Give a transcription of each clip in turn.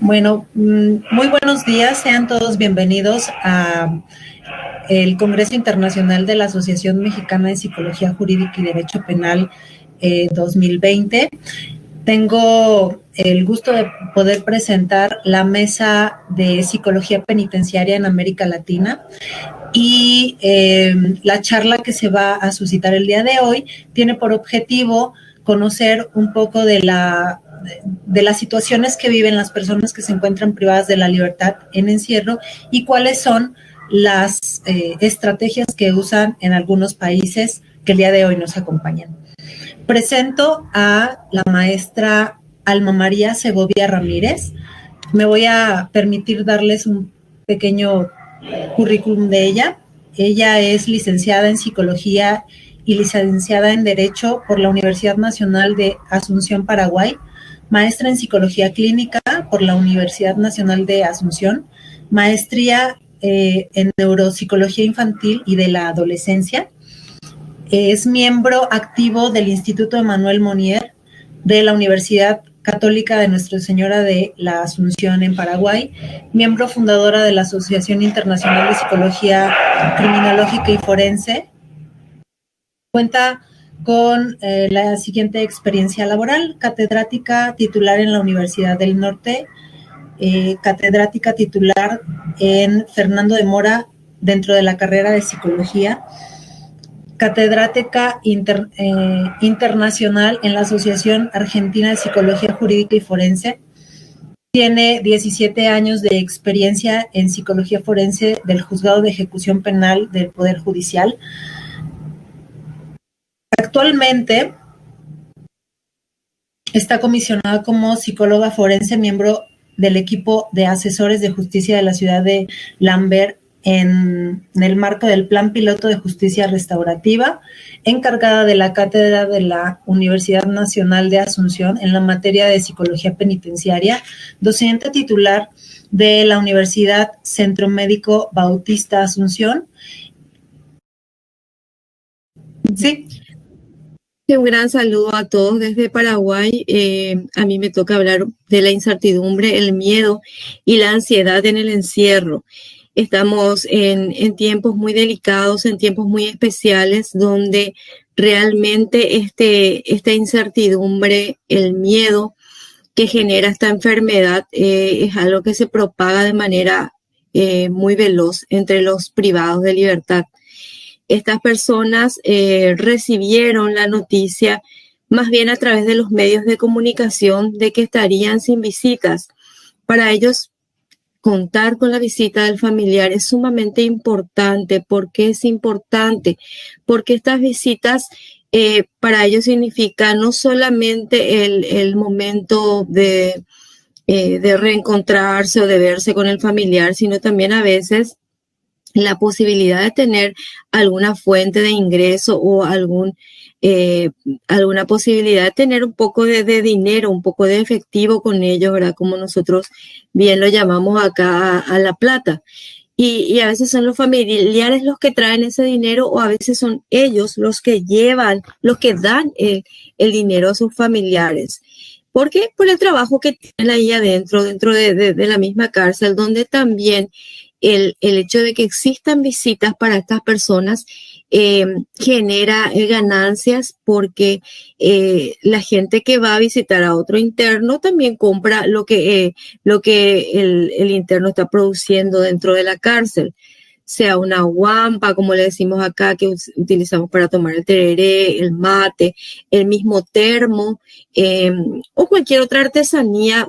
Bueno, muy buenos días, sean todos bienvenidos a el Congreso Internacional de la Asociación Mexicana de Psicología Jurídica y Derecho Penal 2020. Tengo el gusto de poder presentar la Mesa de Psicología Penitenciaria en América Latina y la charla que se va a suscitar el día de hoy tiene por objetivo conocer un poco de las situaciones que viven las personas que se encuentran privadas de la libertad en encierro y cuáles son las estrategias que usan en algunos países que el día de hoy nos acompañan. Presento a la maestra Alma María Segovia Ramírez. Me voy a permitir darles un pequeño currículum de ella. Ella es licenciada en Psicología y licenciada en Derecho por la Universidad Nacional de Asunción, Paraguay, maestra en Psicología Clínica por la Universidad Nacional de Asunción, maestría en Neuropsicología Infantil y de la Adolescencia. Es miembro activo del Instituto Emmanuel Monnier de la Universidad Católica de Nuestra Señora de la Asunción en Paraguay, miembro fundadora de la Asociación Internacional de Psicología Criminológica y Forense. Cuenta con la siguiente experiencia laboral: catedrática titular en la Universidad del Norte, catedrática titular en Fernando de Mora dentro de la carrera de Psicología, catedrática internacional en la Asociación Argentina de Psicología Jurídica y Forense. Tiene 17 años de experiencia en psicología forense del Juzgado de Ejecución Penal del Poder Judicial. Actualmente está comisionada como psicóloga forense, miembro del equipo de asesores de justicia de la ciudad de Lambert en el marco del Plan Piloto de Justicia Restaurativa, encargada de la cátedra de la Universidad Nacional de Asunción en la materia de psicología penitenciaria, docente titular de la Universidad Centro Médico Bautista Asunción. Sí. Un gran saludo a todos desde Paraguay. A mí me toca hablar de la incertidumbre, el miedo y la ansiedad en el encierro. Estamos en tiempos muy delicados, en tiempos muy especiales, donde realmente esta incertidumbre, el miedo que genera esta enfermedad es algo que se propaga de manera muy veloz entre los privados de libertad. Estas personas recibieron la noticia más bien a través de los medios de comunicación de que estarían sin visitas. Para ellos, contar con la visita del familiar es sumamente importante. ¿Por qué es importante? Porque estas visitas para ellos significan no solamente el momento de reencontrarse o de verse con el familiar, sino también a veces la posibilidad de tener alguna fuente de ingreso o alguna posibilidad de tener un poco de dinero, un poco de efectivo con ellos, ¿verdad? Como nosotros bien lo llamamos acá a la plata. Y a veces son los familiares los que traen ese dinero, o a veces son ellos los que llevan, los que dan el dinero a sus familiares. ¿Por qué? Por el trabajo que tienen ahí adentro, dentro de la misma cárcel, donde también el hecho de que existan visitas para estas personas genera ganancias, porque la gente que va a visitar a otro interno también compra lo que el interno está produciendo dentro de la cárcel, sea una guampa, como le decimos acá, que utilizamos para tomar el tereré, el mate, el mismo termo, o cualquier otra artesanía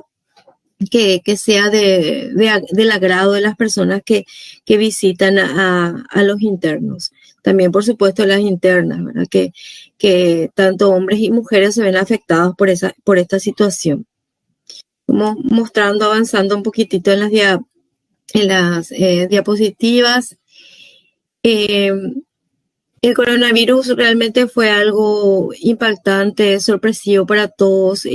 que sea del agrado de las personas que visitan a los internos. También, por supuesto, las internas, ¿verdad? Que tanto hombres y mujeres se ven afectados por esta situación. Como mostrando, avanzando un poquitito en las diapositivas. El coronavirus realmente fue algo impactante, sorpresivo para todos.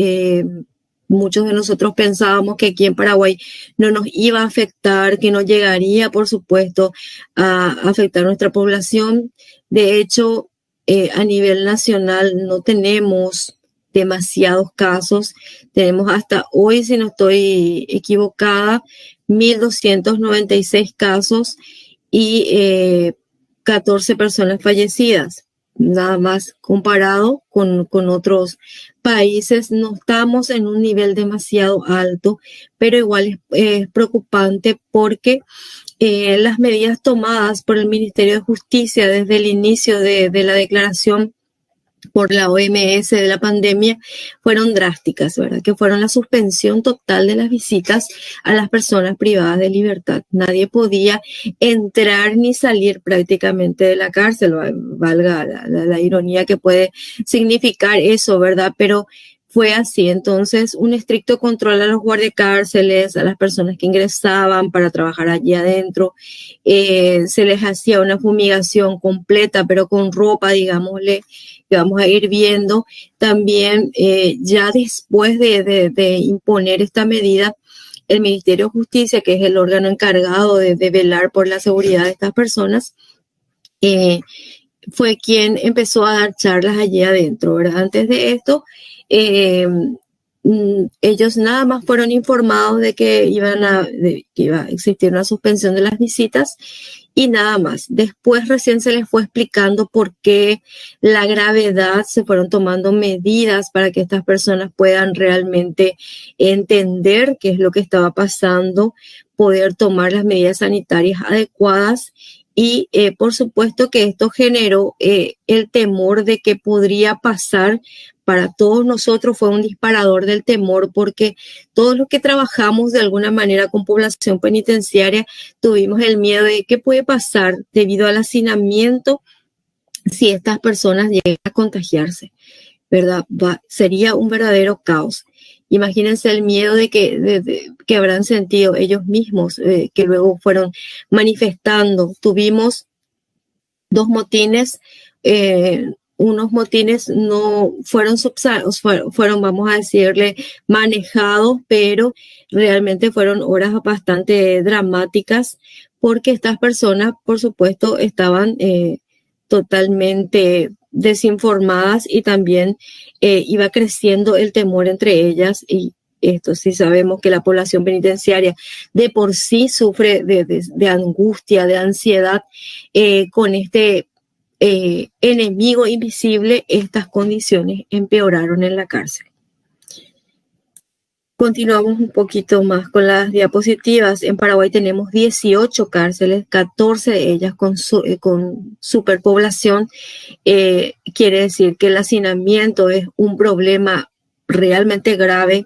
Muchos de nosotros pensábamos que aquí en Paraguay no nos iba a afectar, que no llegaría, por supuesto, a afectar a nuestra población. De hecho, a nivel nacional no tenemos demasiados casos. Tenemos hasta hoy, si no estoy equivocada, 1.296 casos y 14 personas fallecidas. Nada más comparado con otros países, no estamos en un nivel demasiado alto, pero igual es preocupante porque las medidas tomadas por el Ministerio de Justicia desde el inicio de la declaración por la OMS de la pandemia fueron drásticas, ¿verdad? Que fueron la suspensión total de las visitas a las personas privadas de libertad. Nadie podía entrar ni salir prácticamente de la cárcel, valga la ironía que puede significar eso, ¿verdad? Pero fue así. Entonces, un estricto control a los guardiacárceles, a las personas que ingresaban para trabajar allí adentro. Se les hacía una fumigación completa, pero con ropa, digámosle, que vamos a ir viendo. También, ya después de imponer esta medida, el Ministerio de Justicia, que es el órgano encargado de velar por la seguridad de estas personas, fue quien empezó a dar charlas allí adentro, ¿verdad? Antes de esto, ellos nada más fueron informados de que iba a existir una suspensión de las visitas y nada más. Después recién se les fue explicando por qué la gravedad, se fueron tomando medidas para que estas personas puedan realmente entender qué es lo que estaba pasando, poder tomar las medidas sanitarias adecuadas. Y por supuesto que esto generó el temor de que podría pasar. Para todos nosotros fue un disparador del temor porque todos los que trabajamos de alguna manera con población penitenciaria tuvimos el miedo de qué puede pasar debido al hacinamiento si estas personas llegan a contagiarse, ¿verdad? Sería un verdadero caos. Imagínense el miedo de que habrán sentido ellos mismos, que luego fueron manifestando. Tuvimos 2 motines, unos motines no fueron fueron, vamos a decirle, manejados, pero realmente fueron horas bastante dramáticas porque estas personas, por supuesto, estaban totalmente desinformadas y también iba creciendo el temor entre ellas. Y esto sí sabemos que la población penitenciaria de por sí sufre de angustia, de ansiedad con este enemigo invisible. Estas condiciones empeoraron en la cárcel. Continuamos un poquito más con las diapositivas. En Paraguay tenemos 18 cárceles, 14 de ellas con superpoblación. Quiere decir que el hacinamiento es un problema realmente grave.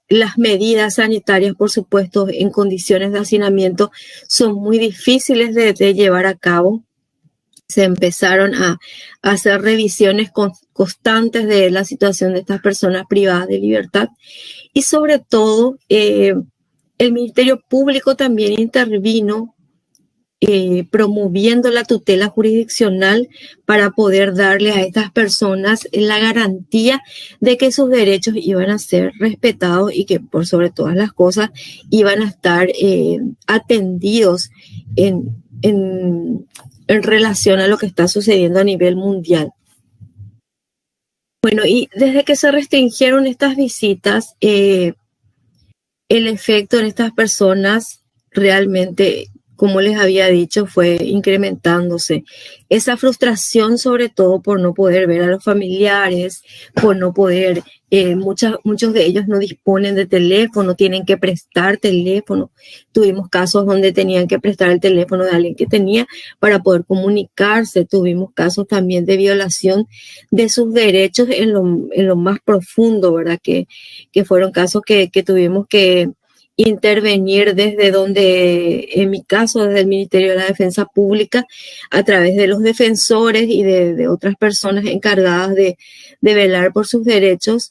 Las medidas sanitarias, por supuesto, en condiciones de hacinamiento son muy difíciles de llevar a cabo. Se empezaron a hacer revisiones constantes de la situación de estas personas privadas de libertad y sobre todo el Ministerio Público también intervino promoviendo la tutela jurisdiccional para poder darle a estas personas la garantía de que sus derechos iban a ser respetados y que por sobre todas las cosas iban a estar atendidos en relación a lo que está sucediendo a nivel mundial. Bueno, y desde que se restringieron estas visitas, el efecto en estas personas realmente, como les había dicho, fue incrementándose. Esa frustración, sobre todo por no poder ver a los familiares, por no poder, muchos de ellos no disponen de teléfono, tienen que prestar teléfono. Tuvimos casos donde tenían que prestar el teléfono de alguien que tenía para poder comunicarse. Tuvimos casos también de violación de sus derechos en lo más profundo, ¿verdad? Que fueron casos que tuvimos que intervenir desde donde, en mi caso, desde el Ministerio de la Defensa Pública, a través de los defensores y de otras personas encargadas de velar por sus derechos,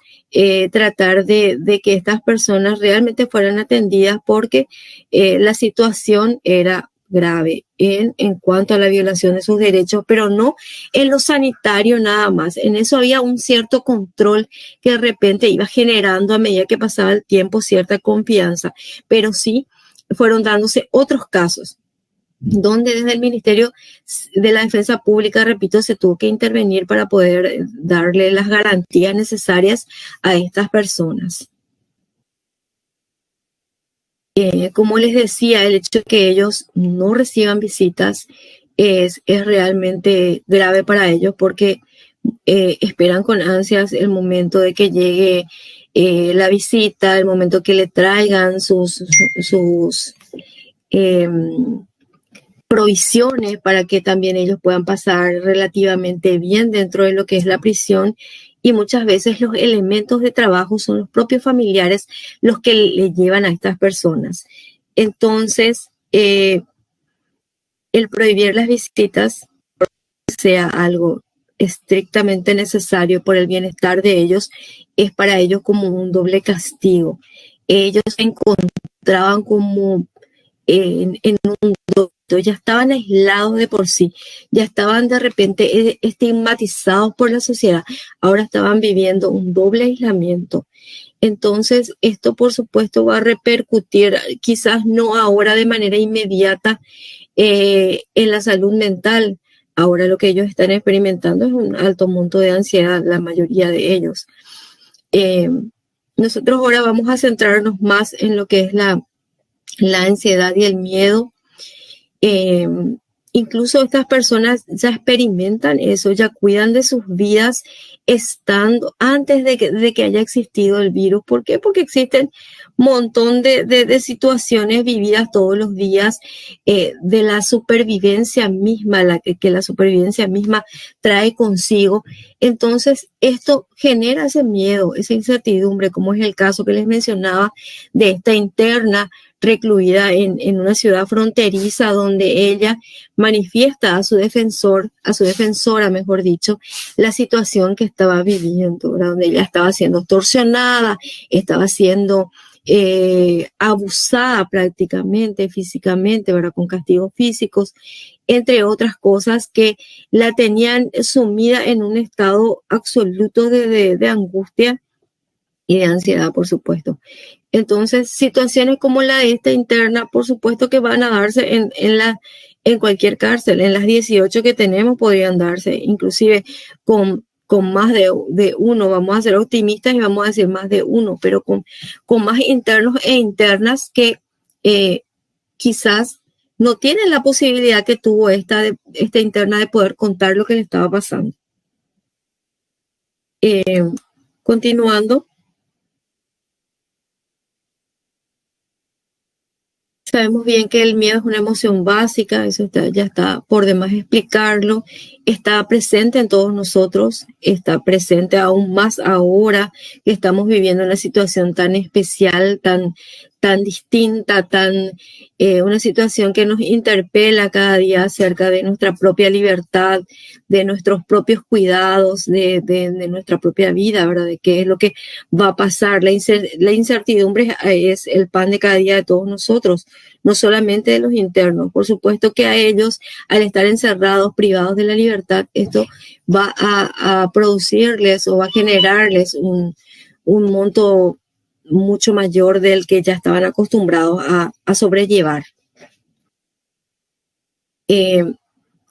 tratar de que estas personas realmente fueran atendidas porque la situación era grave en cuanto a la violación de sus derechos, pero no en lo sanitario nada más. En eso había un cierto control que de repente iba generando a medida que pasaba el tiempo cierta confianza, pero sí fueron dándose otros casos donde desde el Ministerio de la Defensa Pública, repito, se tuvo que intervenir para poder darle las garantías necesarias a estas personas. Como les decía, el hecho de que ellos no reciban visitas es realmente grave para ellos, porque esperan con ansias el momento de que llegue la visita, el momento que le traigan sus provisiones para que también ellos puedan pasar relativamente bien dentro de lo que es la prisión. Y muchas veces los elementos de trabajo son los propios familiares los que le llevan a estas personas. Entonces, el prohibir las visitas sea algo estrictamente necesario por el bienestar de ellos, es para ellos como un doble castigo. Ellos se encontraban como en un duelo, ya estaban aislados de por sí, ya estaban de repente estigmatizados por la sociedad, ahora estaban viviendo un doble aislamiento. Entonces, esto por supuesto va a repercutir, quizás no ahora de manera inmediata, en la salud mental. Ahora lo que ellos están experimentando es un alto monto de ansiedad, la mayoría de ellos. Nosotros ahora vamos a centrarnos más en lo que es la ansiedad y el miedo. Incluso estas personas ya experimentan eso, ya cuidan de sus vidas estando antes de que haya existido el virus. ¿Por qué? Porque existen un montón de situaciones vividas todos los días, de la supervivencia misma, que la supervivencia misma trae consigo. Entonces, esto genera ese miedo, esa incertidumbre, como es el caso que les mencionaba de esta interna recluida en una ciudad fronteriza, donde ella manifiesta a su defensora, mejor dicho, la situación que estaba viviendo, ¿verdad? Donde ella estaba siendo torsionada, estaba siendo abusada prácticamente, físicamente, ¿verdad? Con castigos físicos, entre otras cosas que la tenían sumida en un estado absoluto de angustia y de ansiedad, por supuesto. Entonces, situaciones como la de esta interna, por supuesto que van a darse en cualquier cárcel. En las 18 que tenemos podrían darse, inclusive con más de uno. Vamos a ser optimistas y vamos a decir más de uno, pero con más internos e internas que quizás no tienen la posibilidad que tuvo esta interna de poder contar lo que le estaba pasando. Continuando. Sabemos bien que el miedo es una emoción básica, eso ya está por demás explicarlo, está presente en todos nosotros, está presente aún más ahora que estamos viviendo una situación tan especial, tan distinta, una situación que nos interpela cada día acerca de nuestra propia libertad, de nuestros propios cuidados, de nuestra propia vida, ¿verdad? De qué es lo que va a pasar. La incertidumbre es el pan de cada día de todos nosotros, no solamente de los internos. Por supuesto que a ellos, al estar encerrados, privados de la libertad, esto va a producirles o va a generarles un monto mucho mayor del que ya estaban acostumbrados a sobrellevar.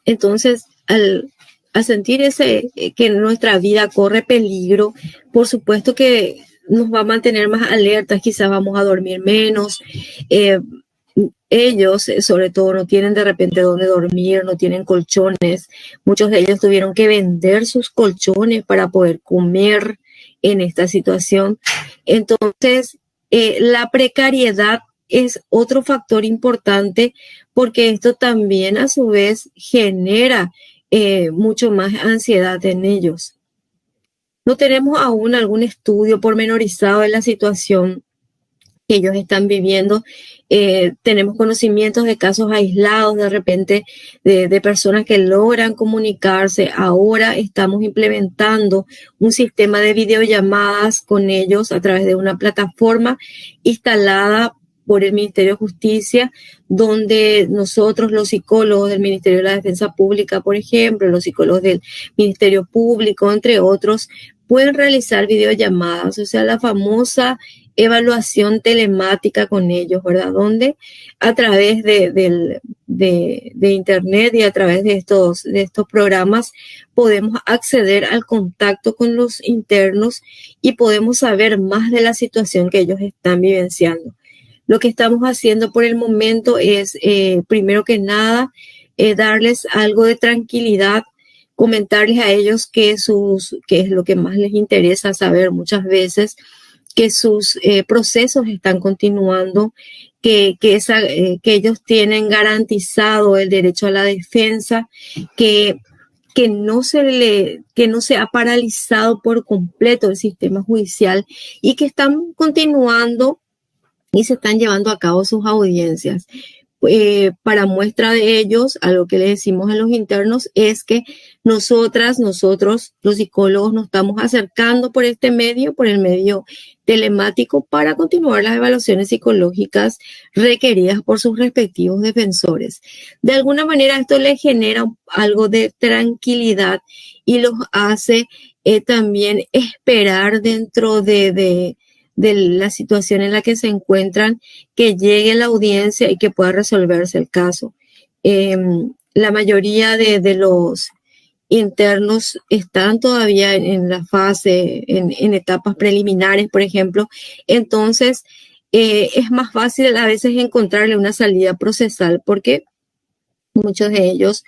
Entonces, al sentir que nuestra vida corre peligro, por supuesto que nos va a mantener más alertas, quizás vamos a dormir menos. Ellos, sobre todo, no tienen de repente dónde dormir, no tienen colchones. Muchos de ellos tuvieron que vender sus colchones para poder comer en esta situación. Entonces, la precariedad es otro factor importante, porque esto también a su vez genera mucho más ansiedad en ellos. No tenemos aún algún estudio pormenorizado de la situación que ellos están viviendo. Tenemos conocimientos de casos aislados de repente de personas que logran comunicarse. Ahora estamos implementando un sistema de videollamadas con ellos a través de una plataforma instalada por el Ministerio de Justicia, donde nosotros, los psicólogos del Ministerio de la Defensa Pública, por ejemplo, los psicólogos del Ministerio Público, entre otros, pueden realizar videollamadas, o sea, la famosa evaluación telemática con ellos, ¿verdad? Donde a través de Internet y a través de estos programas podemos acceder al contacto con los internos y podemos saber más de la situación que ellos están vivenciando. Lo que estamos haciendo por el momento es, primero que nada, darles algo de tranquilidad, comentarles a ellos que es lo que más les interesa saber muchas veces, que sus procesos están continuando, que ellos tienen garantizado el derecho a la defensa, que no se ha paralizado por completo el sistema judicial y que están continuando y se están llevando a cabo sus audiencias. Para muestra de ellos, a lo que le decimos a los internos es que nosotros, los psicólogos, nos estamos acercando por el medio telemático, para continuar las evaluaciones psicológicas requeridas por sus respectivos defensores. De alguna manera esto les genera algo de tranquilidad y los hace también esperar dentro de la situación en la que se encuentran, que llegue la audiencia y que pueda resolverse el caso. La mayoría de los internos están todavía en la fase, en etapas preliminares, por ejemplo. Entonces, es más fácil a veces encontrarle una salida procesal porque muchos de ellos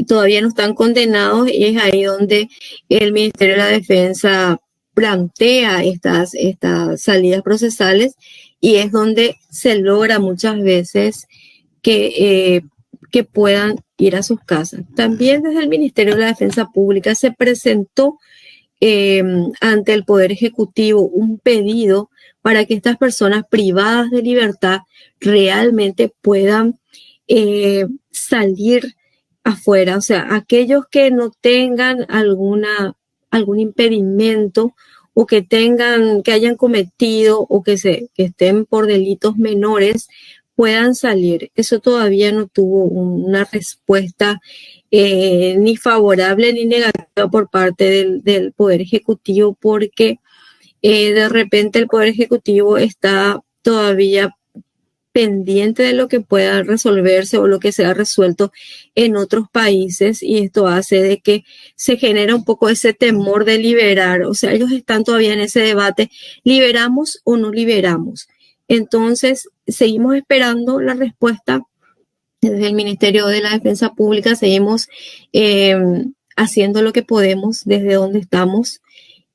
todavía no están condenados, y es ahí donde el Ministerio de la Defensa plantea estas salidas procesales, y es donde se logra muchas veces que puedan ir a sus casas. También desde el Ministerio de la Defensa Pública se presentó ante el Poder Ejecutivo un pedido para que estas personas privadas de libertad realmente puedan salir afuera. O sea, aquellos que no tengan algún impedimento, o que hayan cometido o que estén por delitos menores, puedan salir. Eso todavía no tuvo una respuesta ni favorable ni negativa por parte del Poder Ejecutivo, porque de repente el Poder Ejecutivo está todavía pendiente de lo que pueda resolverse o lo que sea resuelto en otros países, y esto hace de que se genera un poco ese temor de liberar. O sea, ellos están todavía en ese debate: ¿liberamos o no liberamos? Entonces, seguimos esperando la respuesta desde el Ministerio de la Defensa Pública. Seguimos haciendo lo que podemos desde donde estamos,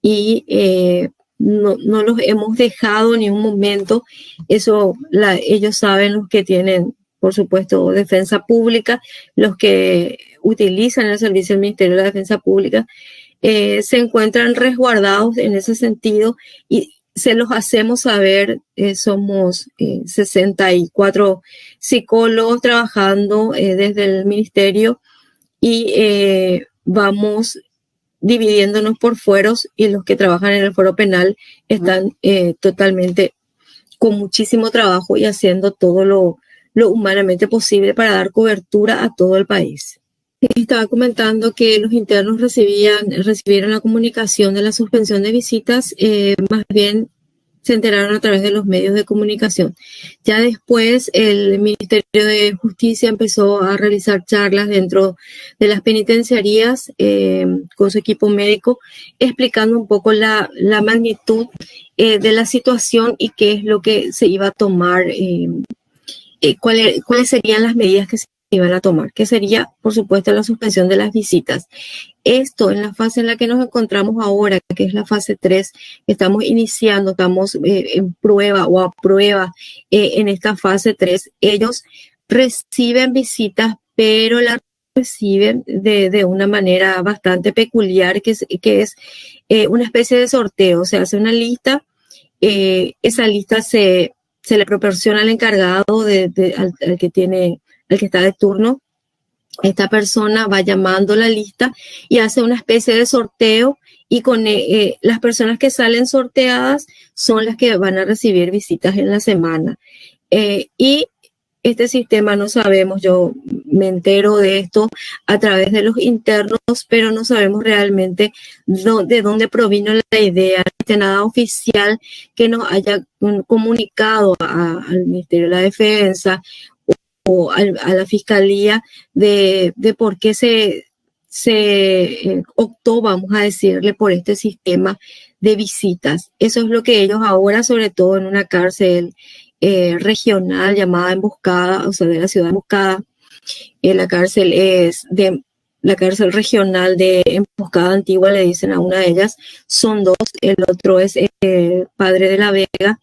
y no los hemos dejado ni un momento. Eso ellos saben, los que tienen, por supuesto, defensa pública, los que utilizan el servicio del Ministerio de la Defensa Pública, se encuentran resguardados en ese sentido, y se los hacemos saber. Somos 64 psicólogos trabajando desde el ministerio, y vamos dividiéndonos por fueros, y los que trabajan en el foro penal están totalmente con muchísimo trabajo y haciendo todo lo humanamente posible para dar cobertura a todo el país. Estaba comentando que los internos recibieron la comunicación de la suspensión de visitas, más bien se enteraron a través de los medios de comunicación. Ya después el Ministerio de Justicia empezó a realizar charlas dentro de las penitenciarías con su equipo médico, explicando un poco la magnitud de la situación y qué es lo que se iba a tomar, cuáles serían las medidas que se iban a tomar, que sería, por supuesto, la suspensión de las visitas. Esto en la fase en la que nos encontramos ahora, que es la fase 3, estamos iniciando, estamos en prueba o a prueba en esta fase 3. Ellos reciben visitas, pero las reciben de una manera bastante peculiar, que es una especie de sorteo. Se hace una lista, esa lista se le proporciona al encargado, al que está de turno. Esta persona va llamando la lista y hace una especie de sorteo, y con las personas que salen sorteadas son las que van a recibir visitas en la semana. Y este sistema no sabemos, yo me entero de esto a través de los internos, pero no sabemos realmente de dónde provino la idea, no hay nada oficial que nos haya comunicado al Ministerio de la Defensa o a la Fiscalía de por qué se optó, vamos a decirle, por este sistema de visitas. Eso es lo que ellos ahora, sobre todo en una cárcel regional llamada Emboscada, o sea, de la ciudad de Emboscada, la cárcel es de la cárcel regional de Emboscada Antigua, le dicen a una de ellas, son dos, el otro es Padre de la Vega.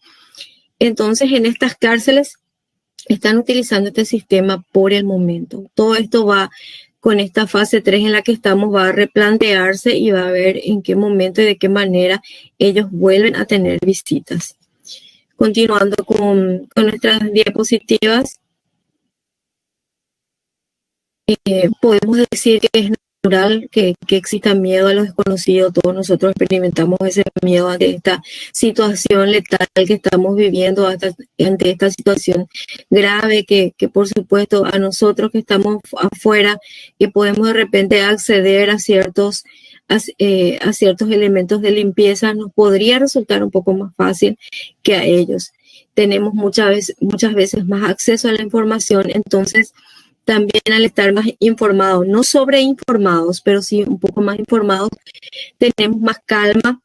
Entonces, en estas cárceles están utilizando este sistema por el momento. Todo esto va con esta fase 3 en la que estamos, va a replantearse y va a ver en qué momento y de qué manera ellos vuelven a tener visitas. Continuando con nuestras diapositivas, podemos decir que es natural que exista miedo a lo desconocido. Todos nosotros experimentamos ese miedo ante esta situación letal que estamos viviendo, ante esta situación grave que por supuesto a nosotros que estamos afuera, que podemos de repente acceder a ciertos elementos de limpieza, nos podría resultar un poco más fácil que a ellos. Tenemos muchas veces más acceso a la información, entonces también al estar más informados, no sobreinformados, pero sí un poco más informados, tenemos más calma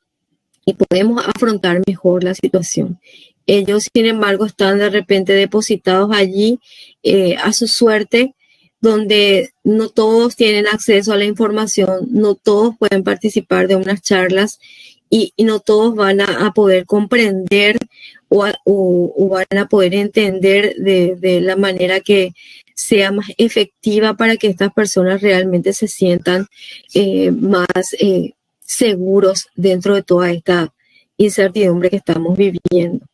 y podemos afrontar mejor la situación. Ellos, sin embargo, están de repente depositados allí a su suerte, donde no todos tienen acceso a la información, no todos pueden participar de unas charlas y no todos van a poder comprender o van a poder entender de la manera que sea más efectiva para que estas personas realmente se sientan más seguros dentro de toda esta incertidumbre que estamos viviendo.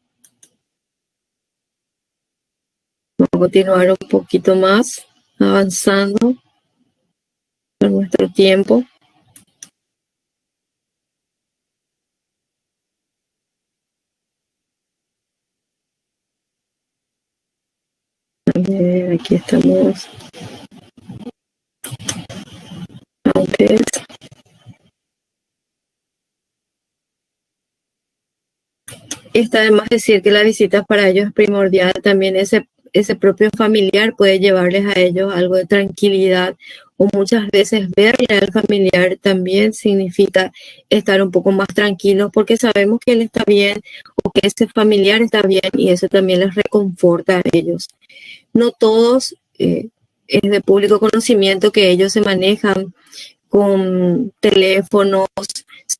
Vamos a continuar un poquito más, avanzando en nuestro tiempo. Aquí estamos. Antes. Está de más decir que la visita para ellos es primordial. También ese propio familiar puede llevarles a ellos algo de tranquilidad, o muchas veces verle al familiar también significa estar un poco más tranquilos porque sabemos que él está bien o que ese familiar está bien, y eso también les reconforta a ellos. No todos, es de público conocimiento que ellos se manejan con teléfonos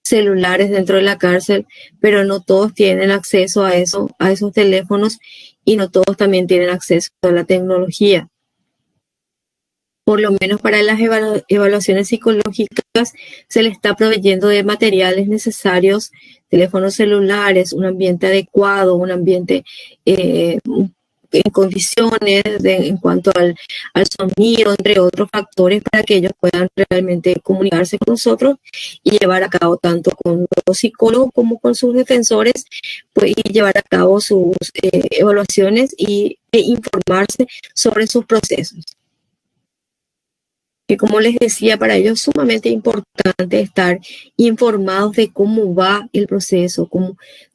celulares dentro de la cárcel, pero no todos tienen acceso a esos teléfonos, y no todos también tienen acceso a la tecnología. Por lo menos para las evaluaciones psicológicas se les está proveyendo de materiales necesarios, teléfonos celulares, un ambiente adecuado, un ambiente en condiciones en cuanto al sonido, entre otros factores, para que ellos puedan realmente comunicarse con nosotros y llevar a cabo, tanto con los psicólogos como con sus defensores, pues, y llevar a cabo sus evaluaciones e informarse sobre sus procesos. Que, como les decía, para ellos es sumamente importante estar informados de cómo va el proceso,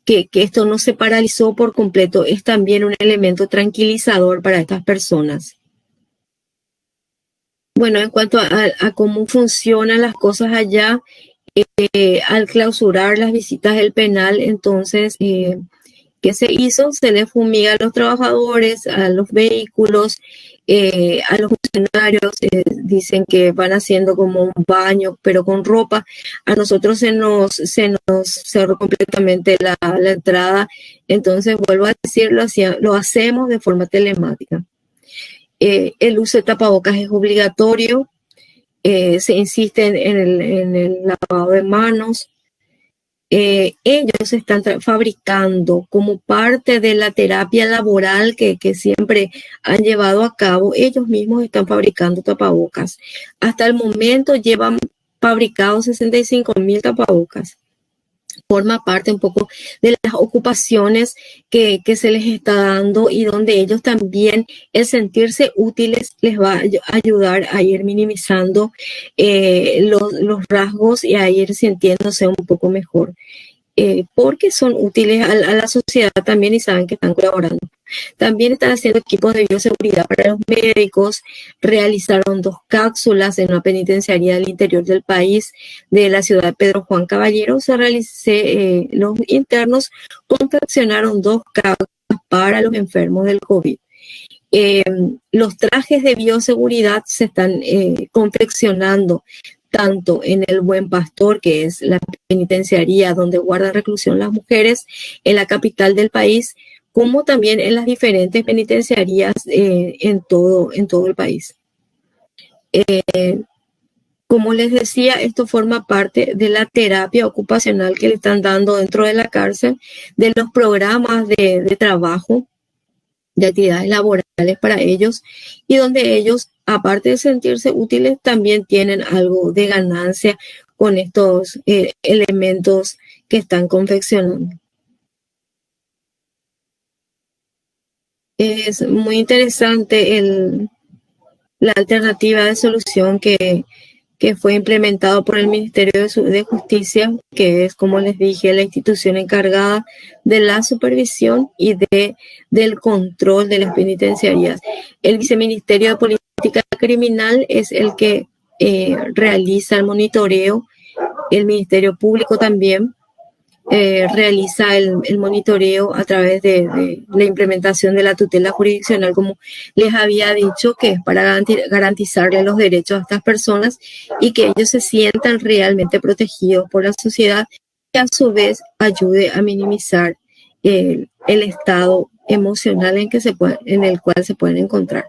que esto no se paralizó por completo, es también un elemento tranquilizador para estas personas. Bueno, en cuanto a cómo funcionan las cosas allá, al clausurar las visitas del penal, entonces, ¿qué se hizo? Se les fumiga a los trabajadores, a los vehículos, a los funcionarios. Dicen que van haciendo como un baño, pero con ropa. A nosotros se nos cerró completamente la entrada. Entonces, vuelvo a decirlo, lo hacemos de forma telemática. El uso de tapabocas es obligatorio. Se insiste en el lavado de manos. Ellos están fabricando, como parte de la terapia laboral que siempre han llevado a cabo, ellos mismos están fabricando tapabocas. Hasta el momento llevan fabricados 65,000 tapabocas. forma parte un poco de las ocupaciones que se les está dando, y donde ellos también, el sentirse útiles les va a ayudar a ir minimizando los rasgos y a ir sintiéndose un poco mejor. Porque son útiles a la sociedad también y saben que están colaborando. También están haciendo equipos de bioseguridad para los médicos. Realizaron 2 cápsulas en una penitenciaría del interior del país, de la ciudad de Pedro Juan Caballero. Los internos confeccionaron 2 cápsulas para los enfermos del COVID. Los trajes de bioseguridad se están confeccionando tanto en el Buen Pastor, que es la penitenciaría donde guardan reclusión las mujeres en la capital del país, como también en las diferentes penitenciarías en todo el país. Como les decía, esto forma parte de la terapia ocupacional que le están dando dentro de la cárcel, de los programas de trabajo, de actividades laborales para ellos, y donde ellos, aparte de sentirse útiles, también tienen algo de ganancia con estos elementos que están confeccionando. Es muy interesante la alternativa de solución que fue implementado por el Ministerio de Justicia, que es, como les dije, la institución encargada de la supervisión y del control de las penitenciarías. El Viceministerio de Política Criminal es el que realiza el monitoreo. El Ministerio Público también realiza el monitoreo a través de la implementación de la tutela jurisdiccional, como les había dicho, que es para garantizarle los derechos a estas personas y que ellos se sientan realmente protegidos por la sociedad, y a su vez ayude a minimizar el estado emocional en el cual se pueden encontrar.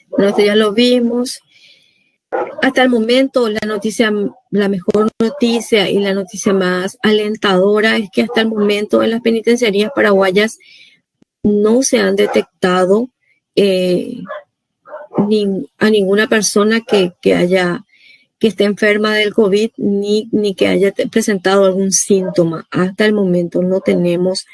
Bueno, esto ya lo vimos. Hasta el momento, la mejor noticia y la noticia más alentadora es que hasta el momento en las penitenciarías paraguayas no se han detectado a ninguna persona que esté enferma del COVID, ni que haya presentado algún síntoma. Hasta el momento no tenemos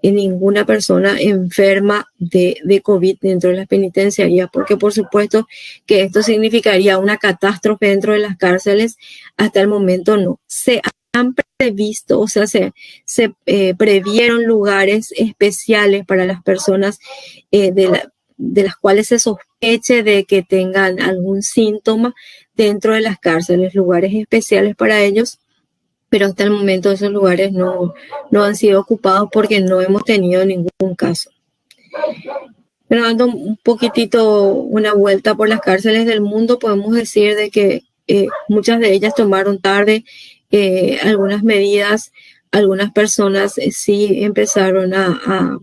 ninguna persona enferma de COVID dentro de las penitenciarías, porque por supuesto que esto significaría una catástrofe dentro de las cárceles. Hasta el momento no. Se han previsto, o sea, se previeron lugares especiales para las personas de las cuales se sospeche de que tengan algún síntoma dentro de las cárceles, lugares especiales para ellos, pero hasta el momento esos lugares no han sido ocupados porque no hemos tenido ningún caso. Pero dando un poquitito una vuelta por las cárceles del mundo, podemos decir de que muchas de ellas tomaron tarde algunas medidas. Algunas personas sí empezaron a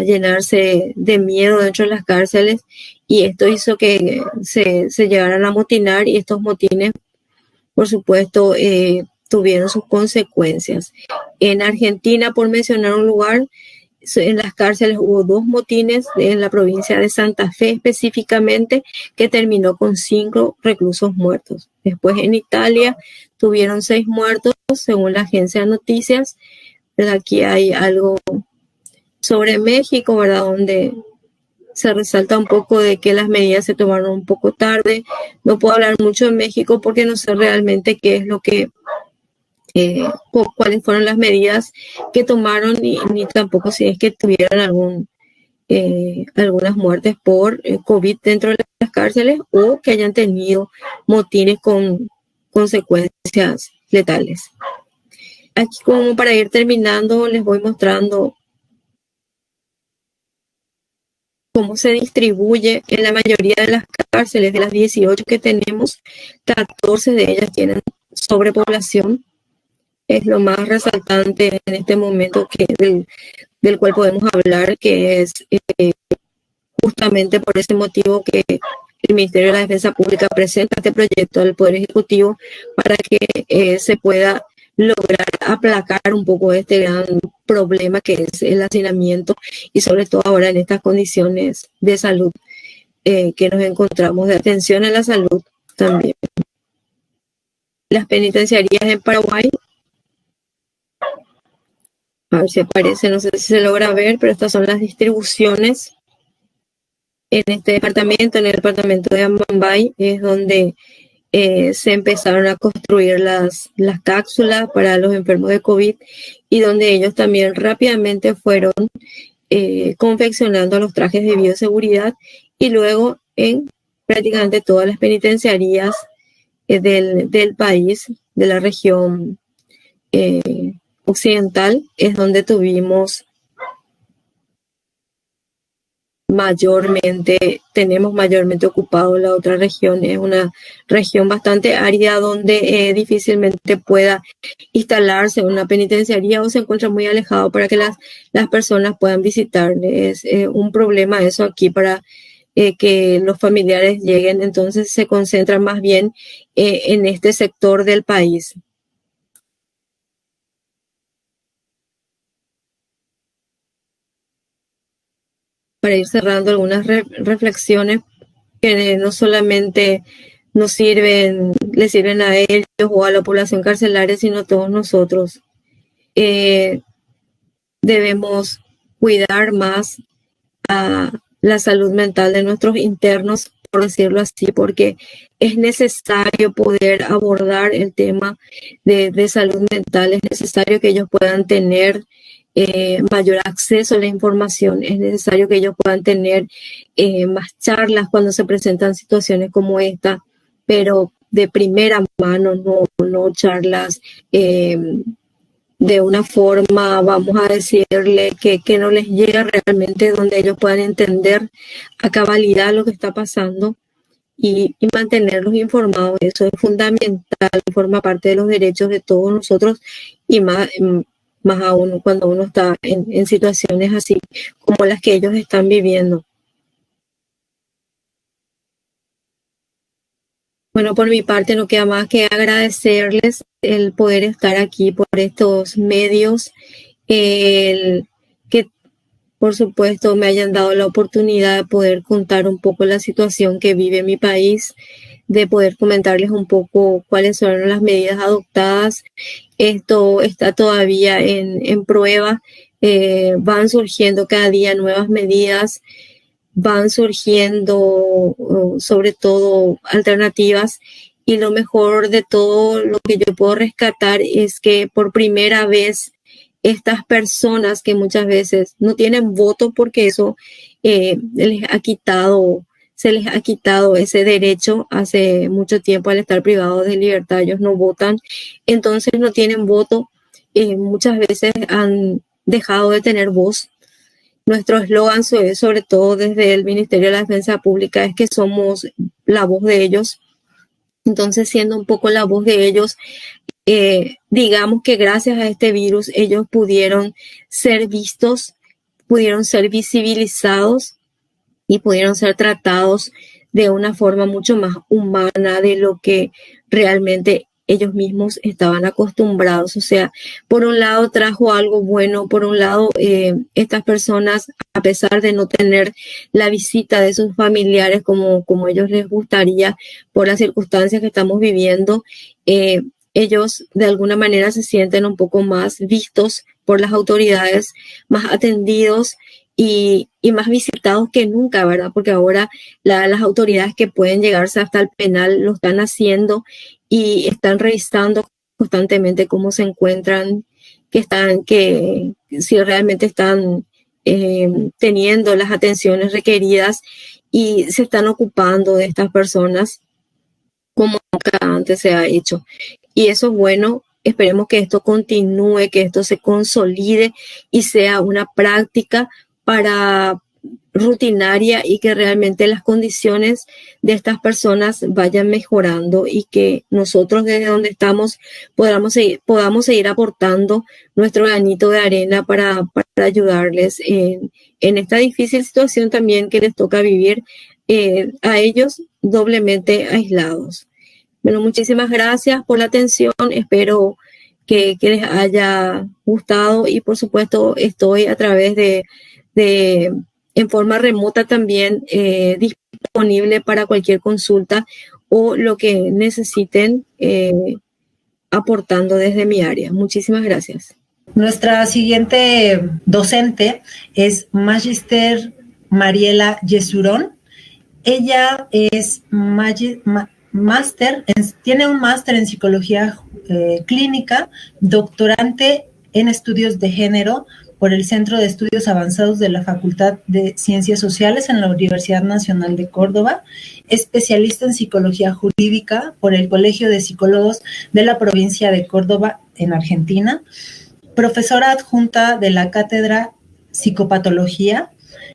llenarse de miedo dentro de las cárceles, y esto hizo que se llegaran a motinar, y estos motines, por supuesto, tuvieron sus consecuencias. En Argentina, por mencionar un lugar, en las cárceles hubo 2 motines en la provincia de Santa Fe específicamente, que terminó con 5 reclusos muertos. Después en Italia tuvieron 6 muertos, según la agencia de noticias. Pero aquí hay algo sobre México, ¿verdad?, donde se resalta un poco de que las medidas se tomaron un poco tarde. No puedo hablar mucho de México porque no sé realmente qué es lo que, cuáles fueron las medidas que tomaron, ni tampoco si es que tuvieron algunas muertes por COVID dentro de las cárceles, o que hayan tenido motines con consecuencias letales. Aquí, como para ir terminando, les voy mostrando cómo se distribuye en la mayoría de las cárceles. De las 18 que tenemos, 14 de ellas tienen sobrepoblación. Es lo más resaltante en este momento del cual podemos hablar, que es justamente por ese motivo que el Ministerio de la Defensa Pública presenta este proyecto al Poder Ejecutivo, para que se pueda lograr aplacar un poco este gran problema que es el hacinamiento, y sobre todo ahora en estas condiciones de salud que nos encontramos, de atención a la salud también. Las penitenciarías en Paraguay A ver si aparece, no sé si se logra ver, pero estas son las distribuciones en este departamento. En el departamento de Amambay es donde se empezaron a construir las cápsulas para los enfermos de COVID y donde ellos también rápidamente fueron confeccionando los trajes de bioseguridad, y luego en prácticamente todas las penitenciarías del país, de la región occidental, es donde tenemos mayormente ocupado. La otra región es una región bastante árida donde difícilmente pueda instalarse una penitenciaría o se encuentra muy alejado para que las personas puedan visitar. Es un problema eso aquí para que los familiares lleguen, entonces se concentran más bien en este sector del país. Para ir cerrando algunas reflexiones que no solamente le sirven a ellos o a la población carcelaria, sino a todos nosotros. Debemos cuidar más a la salud mental de nuestros internos, por decirlo así, porque es necesario poder abordar el tema de salud mental, es necesario que ellos puedan tener mayor acceso a la información, es necesario que ellos puedan tener más charlas cuando se presentan situaciones como esta, pero de primera mano, no charlas de una forma, vamos a decirle, que no les llega realmente, donde ellos puedan entender a cabalidad lo que está pasando y mantenerlos informados. Eso es fundamental, forma parte de los derechos de todos nosotros, y más aún cuando uno está en situaciones así como las que ellos están viviendo. Bueno, por mi parte no queda más que agradecerles el poder estar aquí por estos medios, el que por supuesto me hayan dado la oportunidad de poder contar un poco la situación que vive mi país, de poder comentarles un poco cuáles son las medidas adoptadas. Esto está todavía en prueba, van surgiendo cada día nuevas medidas, van surgiendo sobre todo alternativas, y lo mejor de todo, lo que yo puedo rescatar, es que por primera vez estas personas que muchas veces no tienen voto, porque eso se les ha quitado ese derecho hace mucho tiempo al estar privados de libertad, ellos no votan, entonces no tienen voto, muchas veces han dejado de tener voz. Nuestro eslogan, sobre todo desde el Ministerio de la Defensa Pública, es que somos la voz de ellos. Entonces, siendo un poco la voz de ellos, digamos que gracias a este virus ellos pudieron ser vistos, pudieron ser visibilizados y pudieron ser tratados de una forma mucho más humana de lo que realmente ellos mismos estaban acostumbrados. O sea, por un lado trajo algo bueno, por un lado estas personas, a pesar de no tener la visita de sus familiares como ellos les gustaría por las circunstancias que estamos viviendo, ellos de alguna manera se sienten un poco más vistos por las autoridades, más atendidos y más visitados que nunca, ¿verdad? Porque ahora las autoridades que pueden llegarse hasta el penal lo están haciendo y están revisando constantemente cómo se encuentran, que si realmente están teniendo las atenciones requeridas, y se están ocupando de estas personas como nunca antes se ha hecho. Y eso es bueno. Esperemos que esto continúe, que esto se consolide y sea una práctica rutinaria, y que realmente las condiciones de estas personas vayan mejorando, y que nosotros desde donde estamos podamos seguir aportando nuestro granito de arena para ayudarles en esta difícil situación también que les toca vivir a ellos doblemente aislados. Bueno, muchísimas gracias por la atención, espero que les haya gustado, y por supuesto estoy a través en forma remota también disponible para cualquier consulta o lo que necesiten aportando desde mi área. Muchísimas gracias. Nuestra siguiente docente es Magister Mariela Yesurón. Ella es tiene un máster en psicología clínica, doctorante en estudios de género por el Centro de Estudios Avanzados de la Facultad de Ciencias Sociales en la Universidad Nacional de Córdoba, especialista en psicología jurídica por el Colegio de Psicólogos de la provincia de Córdoba en Argentina, profesora adjunta de la Cátedra Psicopatología,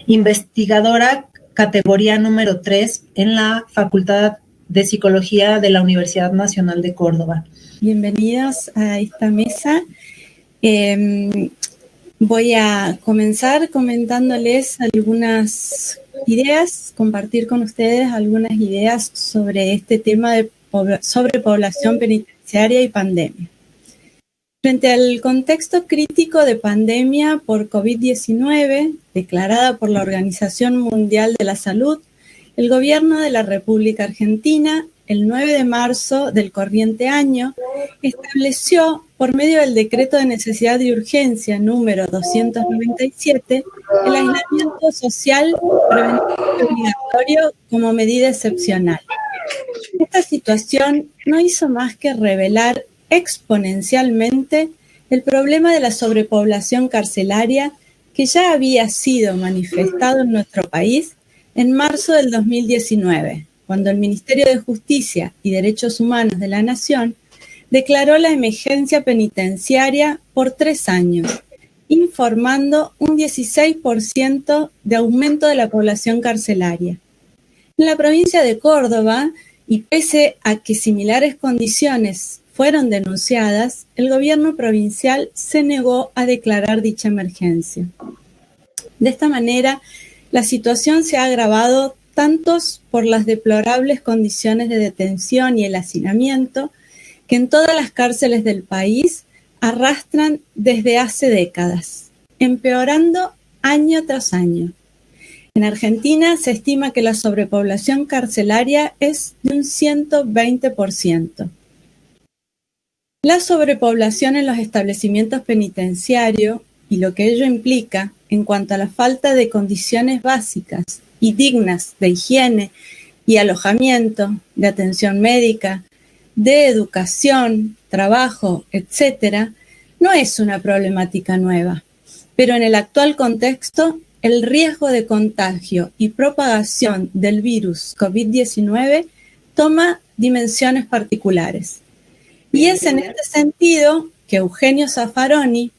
investigadora categoría número 3 en la Facultad de Psicología de la Universidad Nacional de Córdoba. Bienvenidos a esta mesa. Voy a comenzar comentándoles algunas ideas, compartir con ustedes algunas ideas sobre este tema de sobrepoblación penitenciaria y pandemia. Frente al contexto crítico de pandemia por COVID-19, declarada por la Organización Mundial de la Salud, el Gobierno de la República Argentina, el 9 de marzo del corriente año, estableció, por medio del Decreto de Necesidad y Urgencia número 297, el aislamiento social preventivo y obligatorio como medida excepcional. Esta situación no hizo más que revelar exponencialmente el problema de la sobrepoblación carcelaria que ya había sido manifestado en nuestro país en marzo del 2019, cuando el Ministerio de Justicia y Derechos Humanos de la Nación declaró la emergencia penitenciaria por 3 años, informando un 16% de aumento de la población carcelaria. En la provincia de Córdoba, y pese a que similares condiciones fueron denunciadas, el gobierno provincial se negó a declarar dicha emergencia. De esta manera, la situación se ha agravado tanto por las deplorables condiciones de detención y el hacinamiento que en todas las cárceles del país arrastran desde hace décadas, empeorando año tras año. En Argentina se estima que la sobrepoblación carcelaria es de un 120%. La sobrepoblación en los establecimientos penitenciarios y lo que ello implica en cuanto a la falta de condiciones básicas y dignas de higiene y alojamiento, de atención médica, de educación, trabajo, etc., no es una problemática nueva, pero en el actual contexto, el riesgo de contagio y propagación del virus COVID-19 toma dimensiones particulares. Y es en este sentido que Eugenio Zaffaroni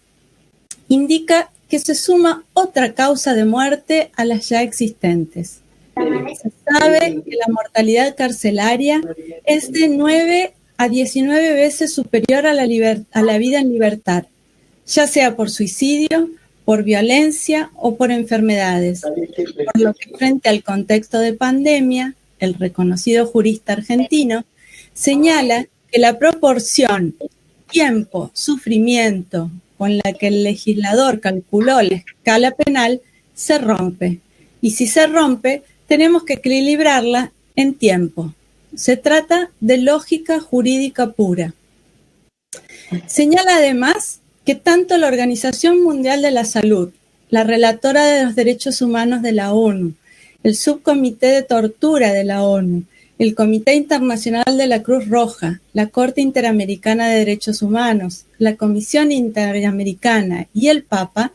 indica que se suma otra causa de muerte a las ya existentes. Se sabe que la mortalidad carcelaria es de 9 a 19 veces superior a la vida en libertad, ya sea por suicidio, por violencia o por enfermedades, por lo que frente al contexto de pandemia, el reconocido jurista argentino señala que la proporción tiempo-sufrimiento con la que el legislador calculó la escala penal se rompe. Y si se rompe, tenemos que equilibrarla en tiempo. Se trata de lógica jurídica pura. Señala además que tanto la Organización Mundial de la Salud, la Relatora de los Derechos Humanos de la ONU, el Subcomité de Tortura de la ONU, el Comité Internacional de la Cruz Roja, la Corte Interamericana de Derechos Humanos, la Comisión Interamericana y el Papa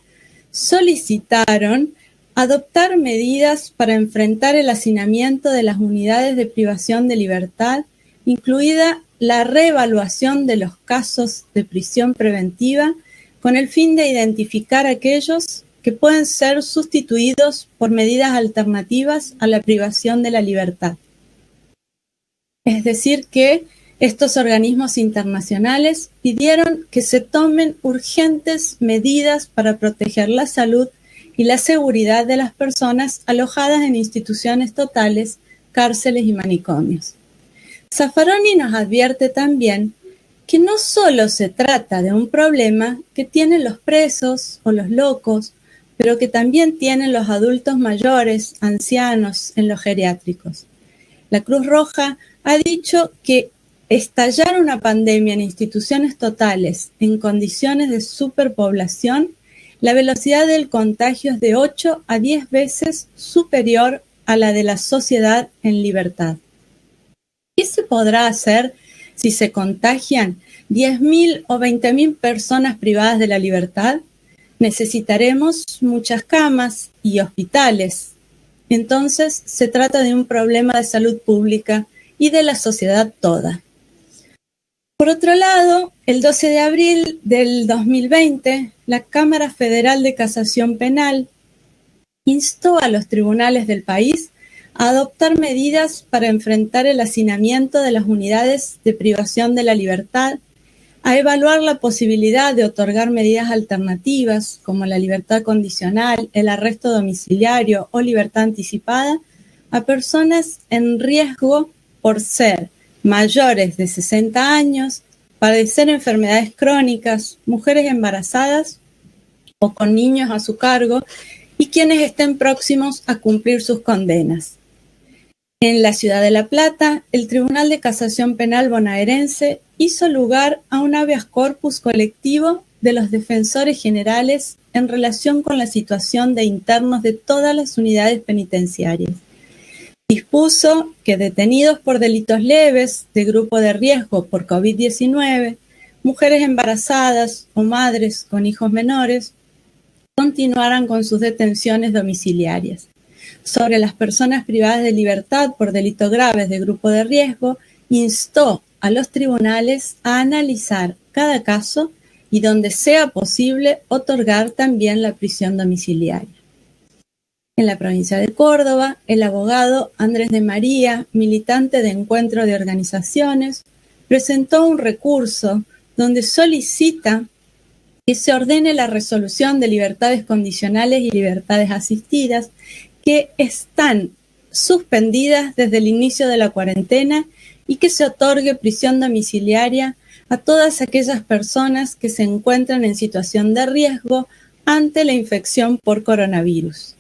solicitaron adoptar medidas para enfrentar el hacinamiento de las unidades de privación de libertad, incluida la reevaluación de los casos de prisión preventiva, con el fin de identificar aquellos que pueden ser sustituidos por medidas alternativas a la privación de la libertad. Es decir, que estos organismos internacionales pidieron que se tomen urgentes medidas para proteger la salud y la seguridad de las personas alojadas en instituciones totales, cárceles y manicomios. Zaffaroni nos advierte también que no solo se trata de un problema que tienen los presos o los locos, pero que también tienen los adultos mayores, ancianos en los geriátricos. La Cruz Roja ha dicho que estallar una pandemia en instituciones totales en condiciones de superpoblación, la velocidad del contagio es de 8 a 10 veces superior a la de la sociedad en libertad. ¿Qué se podrá hacer si se contagian 10.000 o 20.000 personas privadas de la libertad? Necesitaremos muchas camas y hospitales. Entonces, se trata de un problema de salud pública y de la sociedad toda. Por otro lado, el 12 de abril del 2020, la Cámara Federal de Casación Penal instó a los tribunales del país a adoptar medidas para enfrentar el hacinamiento de las unidades de privación de la libertad, a evaluar la posibilidad de otorgar medidas alternativas como la libertad condicional, el arresto domiciliario o libertad anticipada a personas en riesgo por ser mayores de 60 años, padecer enfermedades crónicas, mujeres embarazadas o con niños a su cargo y quienes estén próximos a cumplir sus condenas. En la ciudad de La Plata, el Tribunal de Casación Penal bonaerense hizo lugar a un habeas corpus colectivo de los defensores generales en relación con la situación de internos de todas las unidades penitenciarias. Dispuso que detenidos por delitos leves de grupo de riesgo por COVID-19, mujeres embarazadas o madres con hijos menores, continuaran con sus detenciones domiciliarias. Sobre las personas privadas de libertad por delitos graves de grupo de riesgo, instó a los tribunales a analizar cada caso y, donde sea posible, otorgar también la prisión domiciliaria. En la provincia de Córdoba, el abogado Andrés de María, militante de Encuentro de Organizaciones, presentó un recurso donde solicita que se ordene la resolución de libertades condicionales y libertades asistidas que están suspendidas desde el inicio de la cuarentena y que se otorgue prisión domiciliaria a todas aquellas personas que se encuentran en situación de riesgo ante la infección por coronavirus,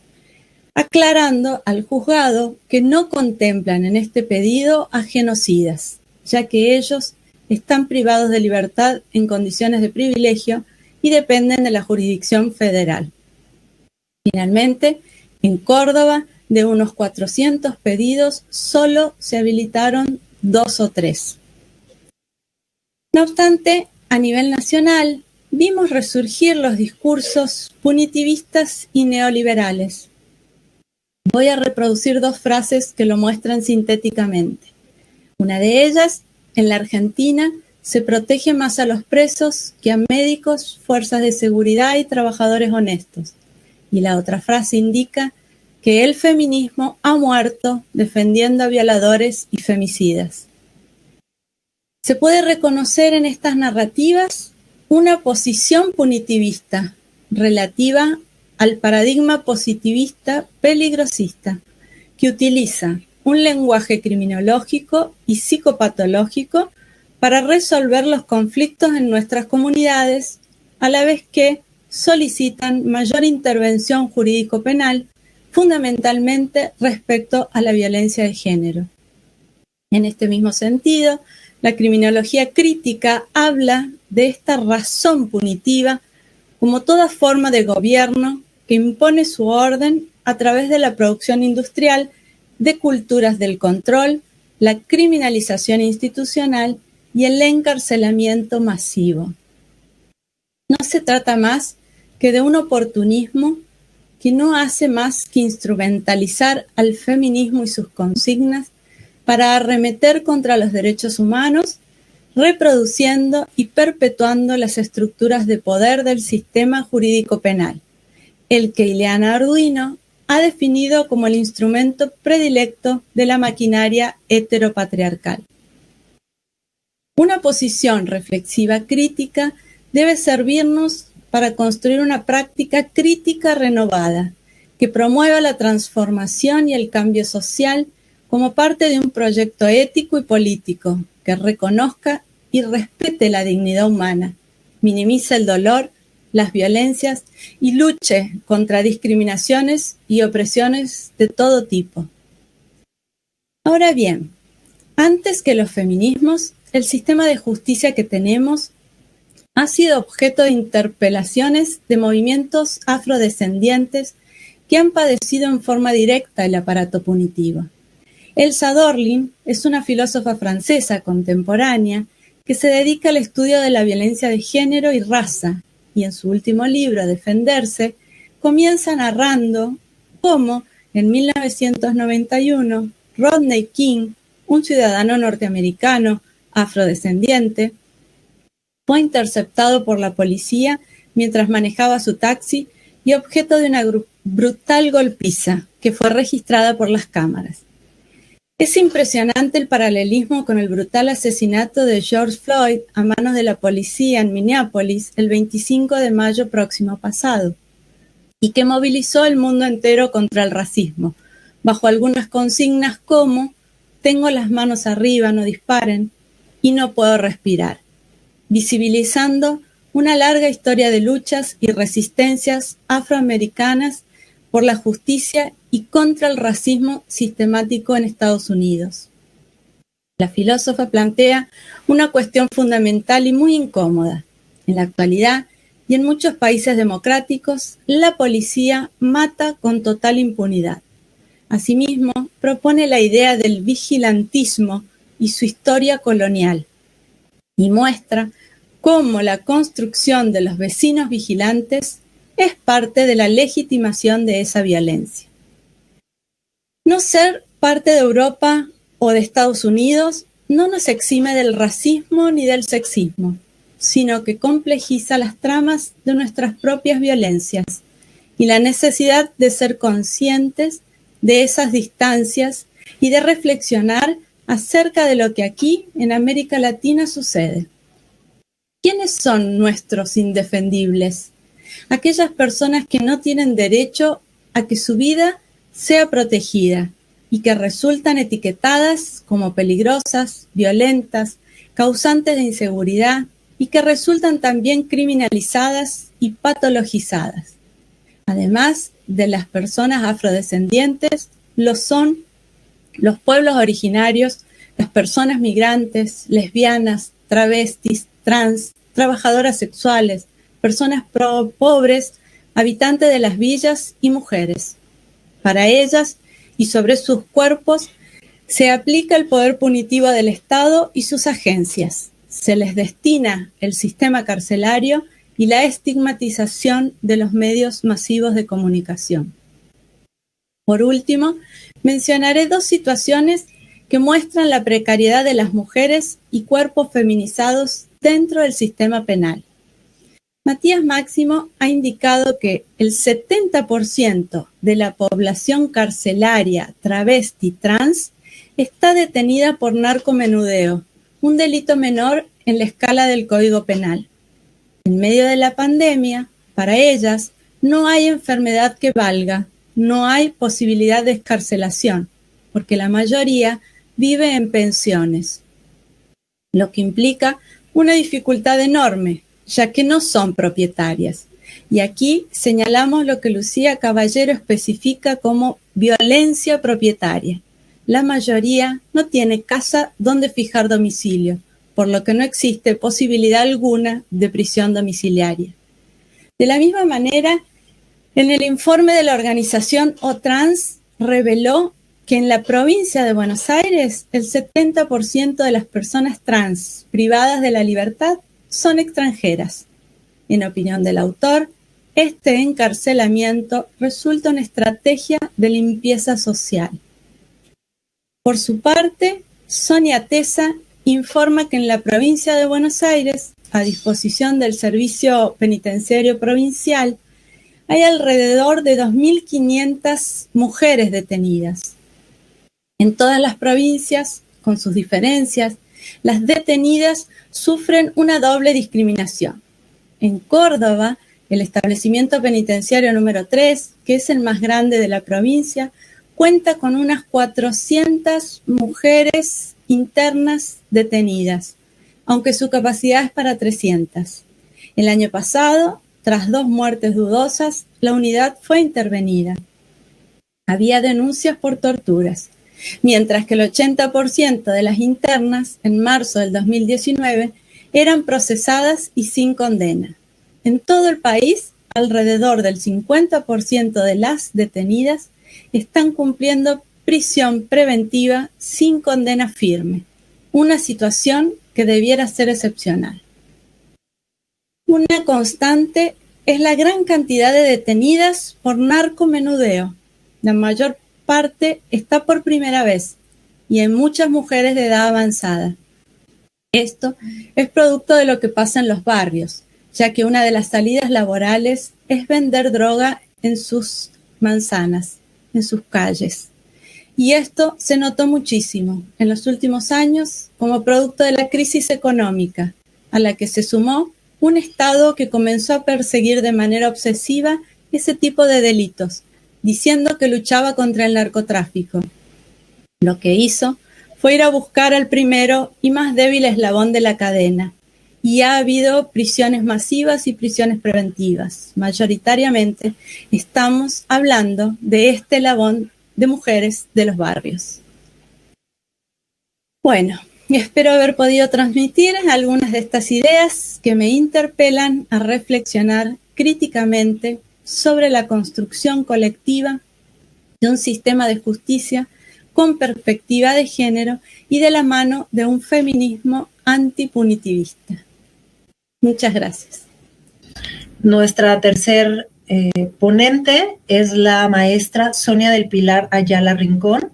aclarando al juzgado que no contemplan en este pedido a genocidas, ya que ellos están privados de libertad en condiciones de privilegio y dependen de la jurisdicción federal. Finalmente, en Córdoba, de unos 400 pedidos, solo se habilitaron 2 o 3. No obstante, a nivel nacional, vimos resurgir los discursos punitivistas y neoliberales. Voy a reproducir 2 frases que lo muestran sintéticamente. Una de ellas, en la Argentina, se protege más a los presos que a médicos, fuerzas de seguridad y trabajadores honestos. Y la otra frase indica que el feminismo ha muerto defendiendo a violadores y femicidas. Se puede reconocer en estas narrativas una posición punitivista relativa al paradigma positivista peligrosista, que utiliza un lenguaje criminológico y psicopatológico para resolver los conflictos en nuestras comunidades, a la vez que solicitan mayor intervención jurídico-penal, fundamentalmente respecto a la violencia de género. En este mismo sentido, la criminología crítica habla de esta razón punitiva como toda forma de gobierno que impone su orden a través de la producción industrial de culturas del control, la criminalización institucional y el encarcelamiento masivo. No se trata más que de un oportunismo que no hace más que instrumentalizar al feminismo y sus consignas para arremeter contra los derechos humanos, reproduciendo y perpetuando las estructuras de poder del sistema jurídico penal, el que Ileana Arduino ha definido como el instrumento predilecto de la maquinaria heteropatriarcal. Una posición reflexiva crítica debe servirnos para construir una práctica crítica renovada que promueva la transformación y el cambio social como parte de un proyecto ético y político que reconozca y respete la dignidad humana, minimice el dolor, las violencias y luche contra discriminaciones y opresiones de todo tipo. Ahora bien, antes que los feminismos, el sistema de justicia que tenemos ha sido objeto de interpelaciones de movimientos afrodescendientes que han padecido en forma directa el aparato punitivo. Elsa Dorling es una filósofa francesa contemporánea que se dedica al estudio de la violencia de género y raza, y en su último libro, Defenderse, comienza narrando cómo en 1991 Rodney King, un ciudadano norteamericano afrodescendiente, fue interceptado por la policía mientras manejaba su taxi y objeto de una brutal golpiza que fue registrada por las cámaras. Es impresionante el paralelismo con el brutal asesinato de George Floyd a manos de la policía en Minneapolis el 25 de mayo próximo pasado, y que movilizó el mundo entero contra el racismo, bajo algunas consignas como «tengo las manos arriba, no disparen» y «no puedo respirar», visibilizando una larga historia de luchas y resistencias afroamericanas por la justicia y contra el racismo sistemático en Estados Unidos. La filósofa plantea una cuestión fundamental y muy incómoda. En la actualidad y en muchos países democráticos, la policía mata con total impunidad. Asimismo, propone la idea del vigilantismo y su historia colonial, y muestra cómo la construcción de los vecinos vigilantes es parte de la legitimación de esa violencia. No ser parte de Europa o de Estados Unidos no nos exime del racismo ni del sexismo, sino que complejiza las tramas de nuestras propias violencias y la necesidad de ser conscientes de esas distancias y de reflexionar acerca de lo que aquí en América Latina sucede. ¿Quiénes son nuestros indefendibles? Aquellas personas que no tienen derecho a que su vida sea protegida y que resultan etiquetadas como peligrosas, violentas, causantes de inseguridad y que resultan también criminalizadas y patologizadas. Además de las personas afrodescendientes, lo son los pueblos originarios, las personas migrantes, lesbianas, travestis, trans, trabajadoras sexuales, personas pobres, habitantes de las villas y mujeres. Para ellas y sobre sus cuerpos se aplica el poder punitivo del Estado y sus agencias. Se les destina el sistema carcelario y la estigmatización de los medios masivos de comunicación. Por último, mencionaré dos situaciones que muestran la precariedad de las mujeres y cuerpos feminizados dentro del sistema penal. Matías Máximo ha indicado que el 70% de la población carcelaria travesti trans está detenida por narcomenudeo, un delito menor en la escala del Código Penal. En medio de la pandemia, para ellas no hay enfermedad que valga, no hay posibilidad de excarcelación, porque la mayoría vive en pensiones, lo que implica una dificultad enorme, ya que no son propietarias. Y aquí señalamos lo que Lucía Caballero especifica como violencia propietaria. La mayoría no tiene casa donde fijar domicilio, por lo que no existe posibilidad alguna de prisión domiciliaria. De la misma manera, en el informe de la organización OTrans reveló que en la provincia de Buenos Aires el 70% de las personas trans privadas de la libertad son extranjeras. En opinión del autor, este encarcelamiento resulta una estrategia de limpieza social. Por su parte, Sonia Tesa informa que en la provincia de Buenos Aires, a disposición del Servicio Penitenciario Provincial, hay alrededor de 2.500 mujeres detenidas. En todas las provincias, con sus diferencias, las detenidas sufren una doble discriminación. En Córdoba, el establecimiento penitenciario número 3, que es el más grande de la provincia, cuenta con unas 400 mujeres internas detenidas, aunque su capacidad es para 300. El año pasado, tras 2 muertes dudosas, la unidad fue intervenida. Había denuncias por torturas. mientras que el 80% de las internas en marzo del 2019 eran procesadas y sin condena. En todo el país, alrededor del 50% de las detenidas están cumpliendo prisión preventiva sin condena firme, una situación que debiera ser excepcional. Una constante es la gran cantidad de detenidas por narcomenudeo. La mayor parte está por primera vez y en muchas mujeres de edad avanzada. Esto es producto de lo que pasa en los barrios, ya que una de las salidas laborales es vender droga en sus manzanas, en sus calles. Y esto se notó muchísimo en los últimos años como producto de la crisis económica, a la que se sumó un Estado que comenzó a perseguir de manera obsesiva ese tipo de delitos, diciendo que luchaba contra el narcotráfico. Lo que hizo fue ir a buscar al primero y más débil eslabón de la cadena, y ha habido prisiones masivas y prisiones preventivas. Mayoritariamente estamos hablando de este eslabón de mujeres de los barrios. Bueno, espero haber podido transmitir algunas de estas ideas que me interpelan a reflexionar críticamente sobre la construcción colectiva de un sistema de justicia con perspectiva de género y de la mano de un feminismo antipunitivista. Muchas gracias. Nuestra tercer ponente es la maestra Sonia del Pilar Ayala Rincón.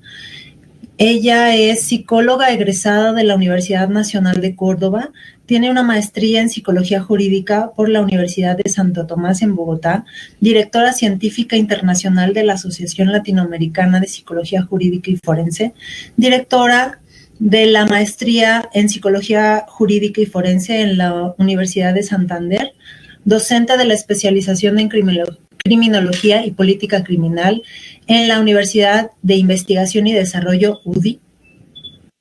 Ella es psicóloga egresada de la Universidad Nacional de Córdoba, tiene una maestría en Psicología Jurídica por la Universidad de Santo Tomás en Bogotá, directora científica internacional de la Asociación Latinoamericana de Psicología Jurídica y Forense, directora de la maestría en Psicología Jurídica y Forense en la Universidad de Santander, docente de la especialización en Criminología y Política Criminal en la Universidad de Investigación y Desarrollo UDI,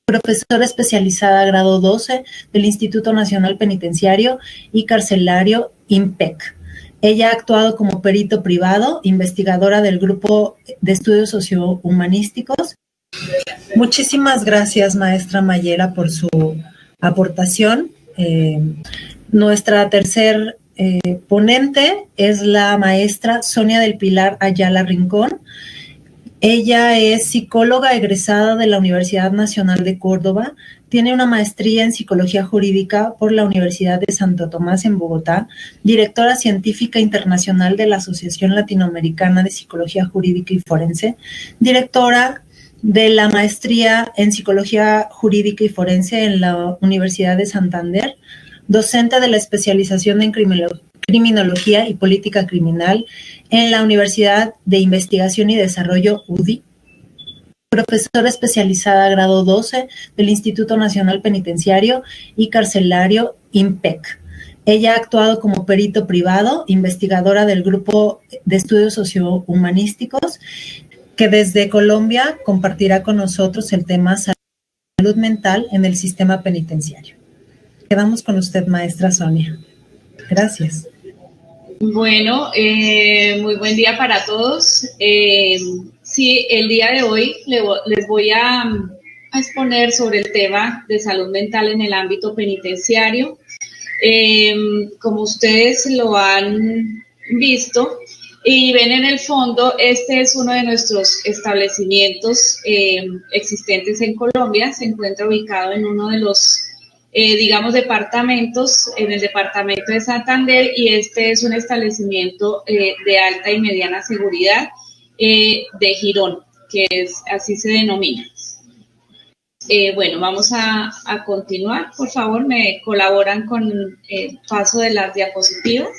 profesora especializada grado 12 del Instituto Nacional Penitenciario y Carcelario INPEC. Ella ha actuado como perito privado, investigadora del Grupo de Estudios Sociohumanísticos. Muchísimas gracias, maestra Mayela, por su aportación. Nuestra tercer ponente es la maestra Sonia del Pilar Ayala Rincón. Ella es psicóloga egresada de la Universidad Nacional de Córdoba, tiene una maestría en Psicología Jurídica por la Universidad de Santo Tomás en Bogotá, directora científica internacional de la Asociación Latinoamericana de Psicología Jurídica y Forense, directora de la maestría en Psicología Jurídica y Forense en la Universidad de Santander, docente de la especialización en Criminología y Política Criminal en la Universidad de Investigación y Desarrollo UDI, profesora especializada grado 12 del Instituto Nacional Penitenciario y Carcelario INPEC. Ella ha actuado como perito privado, investigadora del Grupo de Estudios Sociohumanísticos, que desde Colombia compartirá con nosotros el tema salud mental en el sistema penitenciario. Quedamos con usted, maestra Sonia. Gracias. Bueno, muy buen día para todos. Sí, el día de hoy les voy a exponer sobre el tema de salud mental en el ámbito penitenciario. Como ustedes lo han visto y ven en el fondo, este es uno de nuestros establecimientos existentes en Colombia. Se encuentra ubicado en uno de los departamentos, en el departamento de Santander, y este es un establecimiento de alta y mediana seguridad de Girón, que así se denomina. Bueno, vamos a continuar. Por favor, me colaboran con el paso de las diapositivas.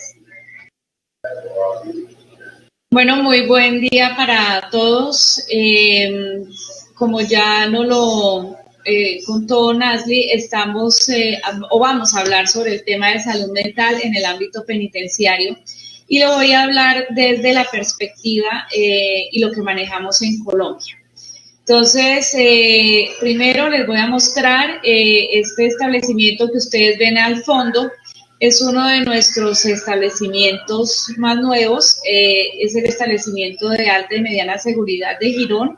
Bueno, muy buen día para todos. Como ya no lo contó Nazli, vamos a hablar sobre el tema de salud mental en el ámbito penitenciario, y lo voy a hablar desde la perspectiva y lo que manejamos en Colombia. Entonces, primero les voy a mostrar este establecimiento que ustedes ven al fondo. Es uno de nuestros establecimientos más nuevos, es el establecimiento de alta y mediana seguridad de Girón.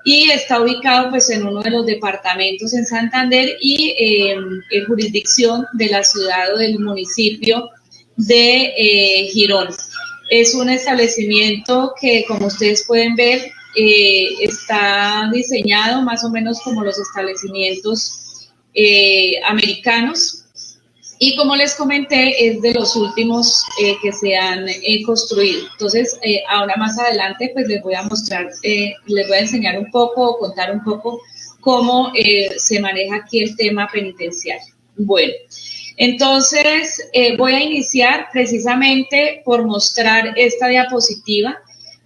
y está ubicado pues en uno de los departamentos en Santander y en jurisdicción de la ciudad o del municipio de Girón. Es un establecimiento que, como ustedes pueden ver, está diseñado más o menos como los establecimientos americanos. Y como les comenté, es de los últimos que se han construido. Entonces, ahora más adelante, pues les voy a mostrar, les voy a enseñar un poco, o contar un poco cómo se maneja aquí el tema penitenciario. Bueno, entonces voy a iniciar precisamente por mostrar esta diapositiva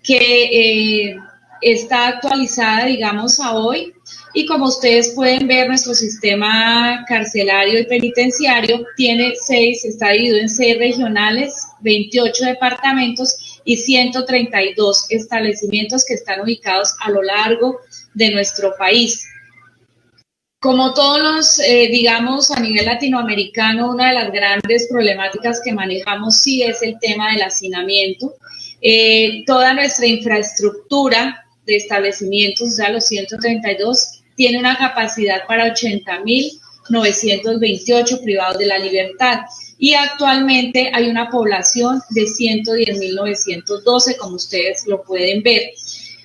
que está actualizada, digamos, a hoy. Y como ustedes pueden ver, nuestro sistema carcelario y penitenciario tiene está dividido en 6 regionales, 28 departamentos y 132 establecimientos que están ubicados a lo largo de nuestro país. Como todos los, digamos, a nivel latinoamericano, una de las grandes problemáticas que manejamos sí es el tema del hacinamiento. Toda nuestra infraestructura de establecimientos, o sea, los 132, tiene una capacidad para 80.928 privados de la libertad y actualmente hay una población de 110.912, como ustedes lo pueden ver.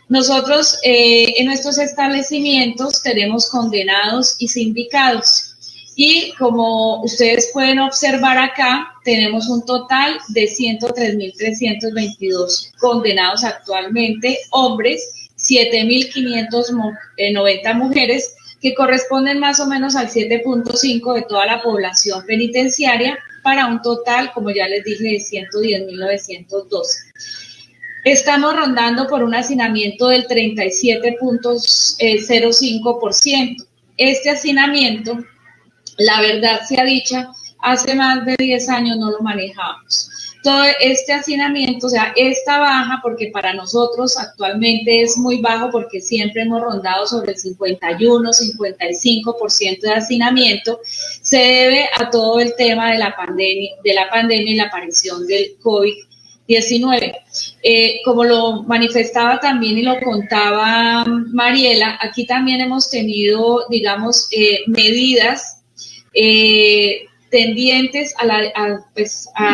Nosotros en nuestros establecimientos tenemos condenados y sindicados y como ustedes pueden observar acá, tenemos un total de 103.322 condenados actualmente, hombres, 7.590 mujeres, que corresponden más o menos al 7.5 de toda la población penitenciaria, para un total, como ya les dije, de 110.912. Estamos rondando por un hacinamiento del 37.05%. Este hacinamiento, la verdad sea dicha, hace más de 10 años no lo manejábamos. Todo este hacinamiento, o sea, esta baja, porque para nosotros actualmente es muy bajo porque siempre hemos rondado sobre el 51, 55% de hacinamiento, se debe a todo el tema de la pandemia y la aparición del COVID-19. Como lo manifestaba también y lo contaba Mariela, aquí también hemos tenido, digamos, medidas tendientes a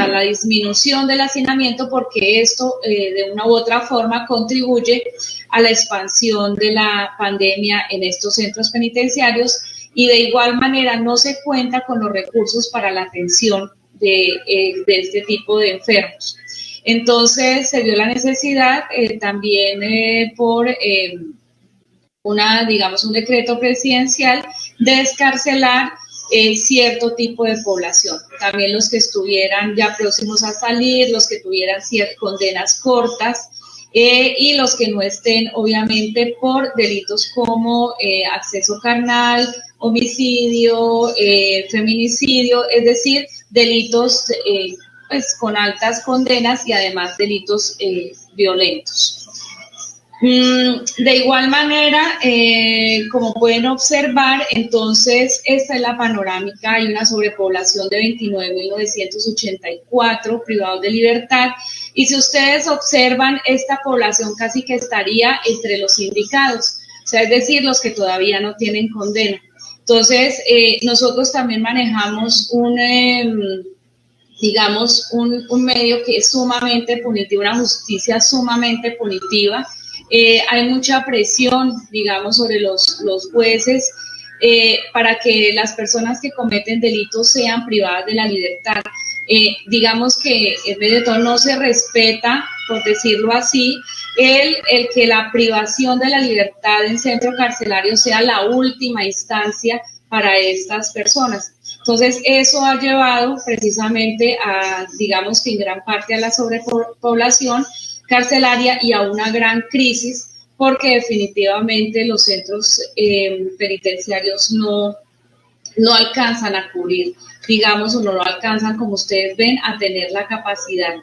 la disminución del hacinamiento, porque esto de una u otra forma contribuye a la expansión de la pandemia en estos centros penitenciarios y de igual manera no se cuenta con los recursos para la atención de este tipo de enfermos. Entonces se dio la necesidad también por un decreto presidencial de descarcelar cierto tipo de población, también los que estuvieran ya próximos a salir, los que tuvieran ciertas condenas cortas y los que no estén obviamente por delitos como acceso carnal, homicidio, feminicidio, es decir, delitos pues con altas condenas y además delitos violentos. De igual manera, como pueden observar, entonces esta es la panorámica. Hay una sobrepoblación de 29.984 privados de libertad y si ustedes observan, esta población casi que estaría entre los sindicados, o sea, es decir, los que todavía no tienen condena. Entonces, nosotros también manejamos un medio que es sumamente punitivo, una justicia sumamente punitiva. Hay mucha presión, digamos, sobre los jueces para que las personas que cometen delitos sean privadas de la libertad. Digamos que en medio de todo no se respeta, por decirlo así, el que la privación de la libertad en centro carcelario sea la última instancia para estas personas. Entonces, eso ha llevado precisamente a, digamos que en gran parte a la sobrepoblación carcelaria y a una gran crisis, porque definitivamente los centros penitenciarios no alcanzan a cubrir, digamos, o no lo alcanzan, como ustedes ven, a tener la capacidad.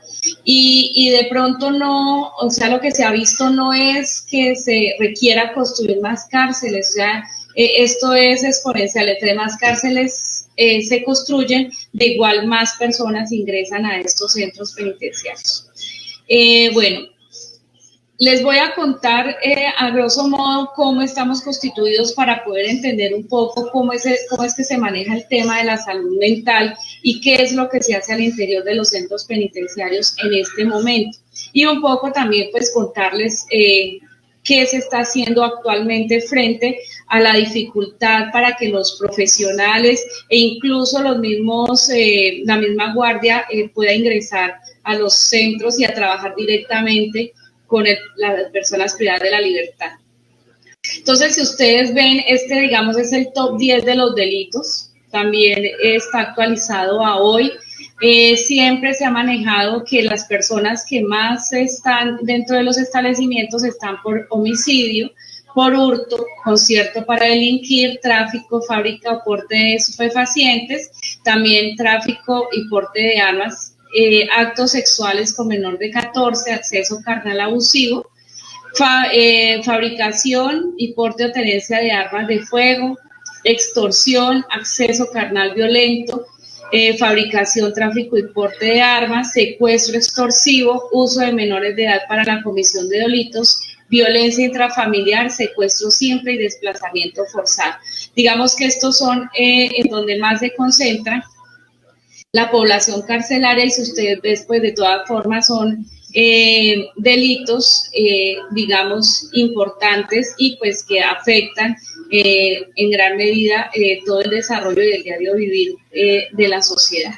Y de pronto no, o sea, lo que se ha visto no es que se requiera construir más cárceles, o sea, esto es exponencial, entre más cárceles se construyen, de igual más personas ingresan a estos centros penitenciarios. Bueno, Les voy a contar a grosso modo cómo estamos constituidos para poder entender un poco cómo es que se maneja el tema de la salud mental y qué es lo que se hace al interior de los centros penitenciarios en este momento. Y un poco también pues contarles qué se está haciendo actualmente frente a la dificultad para que los profesionales e incluso los mismos, la misma guardia pueda ingresar a los centros y a trabajar directamente con las personas privadas de la libertad. Entonces, si ustedes ven, digamos, es el top 10 de los delitos, también está actualizado a hoy. Siempre se ha manejado que las personas que más están dentro de los establecimientos están por homicidio, por hurto, concierto para delinquir, tráfico, fábrica o porte de estupefacientes, también tráfico y porte de armas, actos sexuales con menor de 14, acceso carnal abusivo, fabricación y porte o tenencia de armas de fuego, extorsión, acceso carnal violento, fabricación, tráfico y porte de armas, secuestro extorsivo, uso de menores de edad para la comisión de delitos, violencia intrafamiliar, secuestro simple y desplazamiento forzado. Digamos que estos son en donde más se concentra la población carcelaria, y si ustedes ven, pues de todas formas son delitos, digamos, importantes y pues que afectan en gran medida todo el desarrollo y el diario vivir de la sociedad.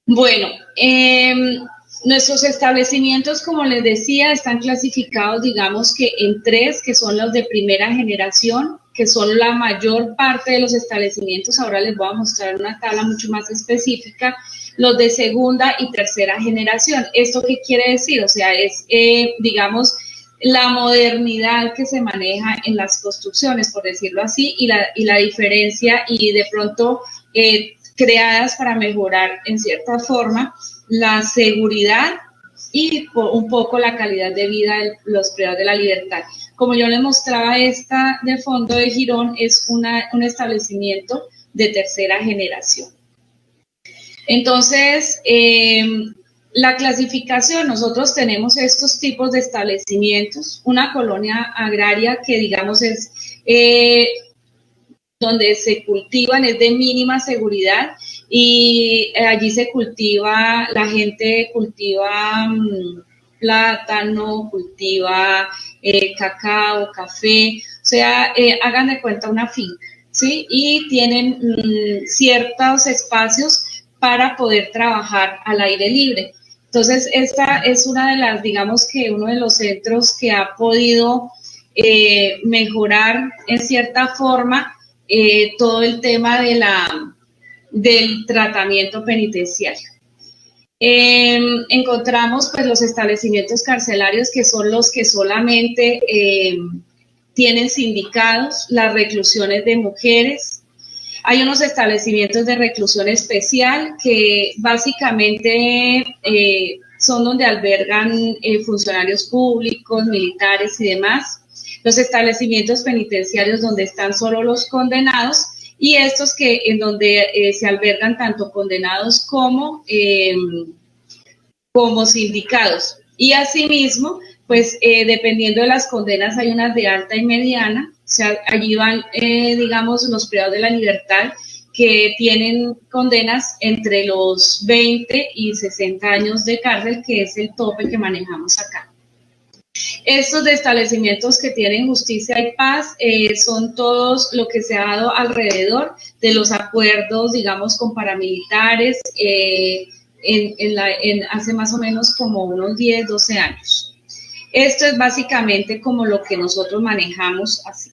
Bueno, nuestros establecimientos, como les decía, están clasificados, digamos que en 3, que son los de primera generación, que son la mayor parte de los establecimientos. Ahora les voy a mostrar una tabla mucho más específica. Los de segunda y tercera generación. ¿Esto qué quiere decir? O sea, es, digamos, la modernidad que se maneja en las construcciones, por decirlo así, y la diferencia, y de pronto creadas para mejorar, en cierta forma, la seguridad y un poco la calidad de vida de los privados de la libertad. Como yo les mostraba, esta de fondo de Girón es un establecimiento de tercera generación. Entonces, la clasificación, nosotros tenemos estos tipos de establecimientos, una colonia agraria que digamos es donde se cultivan, es de mínima seguridad, y allí se cultiva, la gente cultiva plátano, cultiva cacao, café, o sea, hagan de cuenta una finca, ¿sí? Y tienen ciertos espacios para poder trabajar al aire libre. Entonces, esta es una de las, digamos que uno de los centros que ha podido mejorar en cierta forma todo el tema del tratamiento penitenciario. Encontramos pues los establecimientos carcelarios, que son los que solamente tienen sindicados, las reclusiones de mujeres. Hay unos establecimientos de reclusión especial que básicamente son donde albergan funcionarios públicos, militares y demás. Los establecimientos penitenciarios donde están solo los condenados, y estos en donde se albergan tanto condenados como sindicados. Y asimismo, pues dependiendo de las condenas, hay unas de alta y mediana. O sea, allí van, digamos, los privados de la libertad que tienen condenas entre los 20 y 60 años de cárcel, que es el tope que manejamos acá. Estos de establecimientos que tienen justicia y paz son todos lo que se ha dado alrededor de los acuerdos, digamos, con paramilitares hace más o menos como unos 10, 12 años. Esto es básicamente como lo que nosotros manejamos así.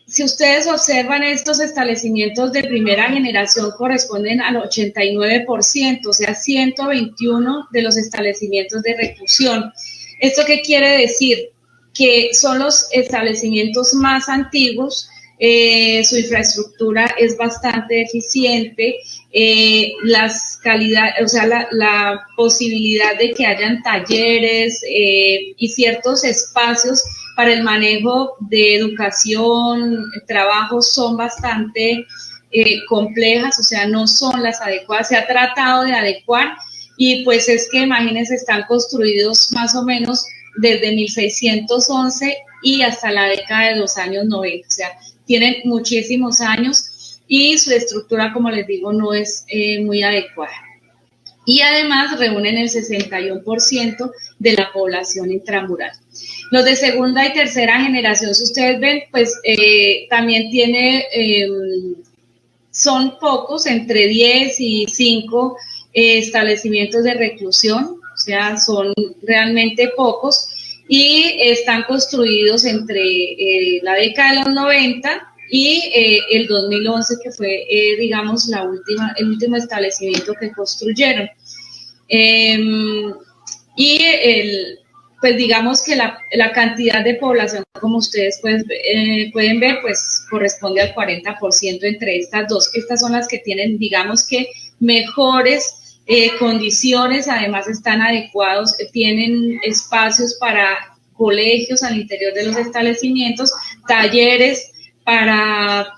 Si ustedes observan, estos establecimientos de primera generación corresponden al 89%, o sea, 121 de los establecimientos de reclusión. ¿Esto qué quiere decir? Que son los establecimientos más antiguos, su infraestructura es bastante eficiente, la posibilidad de que hayan talleres y ciertos espacios para el manejo de educación, trabajos son bastante complejas, o sea, no son las adecuadas. Se ha tratado de adecuar y pues es que imagínense, están construidos más o menos desde 1611 y hasta la década de los años 90, o sea, tienen muchísimos años y su estructura, como les digo, no es muy adecuada. Y además reúnen el 61% de la población intramural. Los de segunda y tercera generación, si ustedes ven, pues también son pocos, entre 10 y 5 establecimientos de reclusión, o sea, son realmente pocos, y están construidos entre la década de los 90 y el 2011, que fue, digamos, el último establecimiento que construyeron. Pues digamos que la cantidad de población, como ustedes pueden ver, pues corresponde al 40% entre estas dos. Estas son las que tienen, digamos que, mejores condiciones, además están adecuados, tienen espacios para colegios al interior de los establecimientos, talleres para,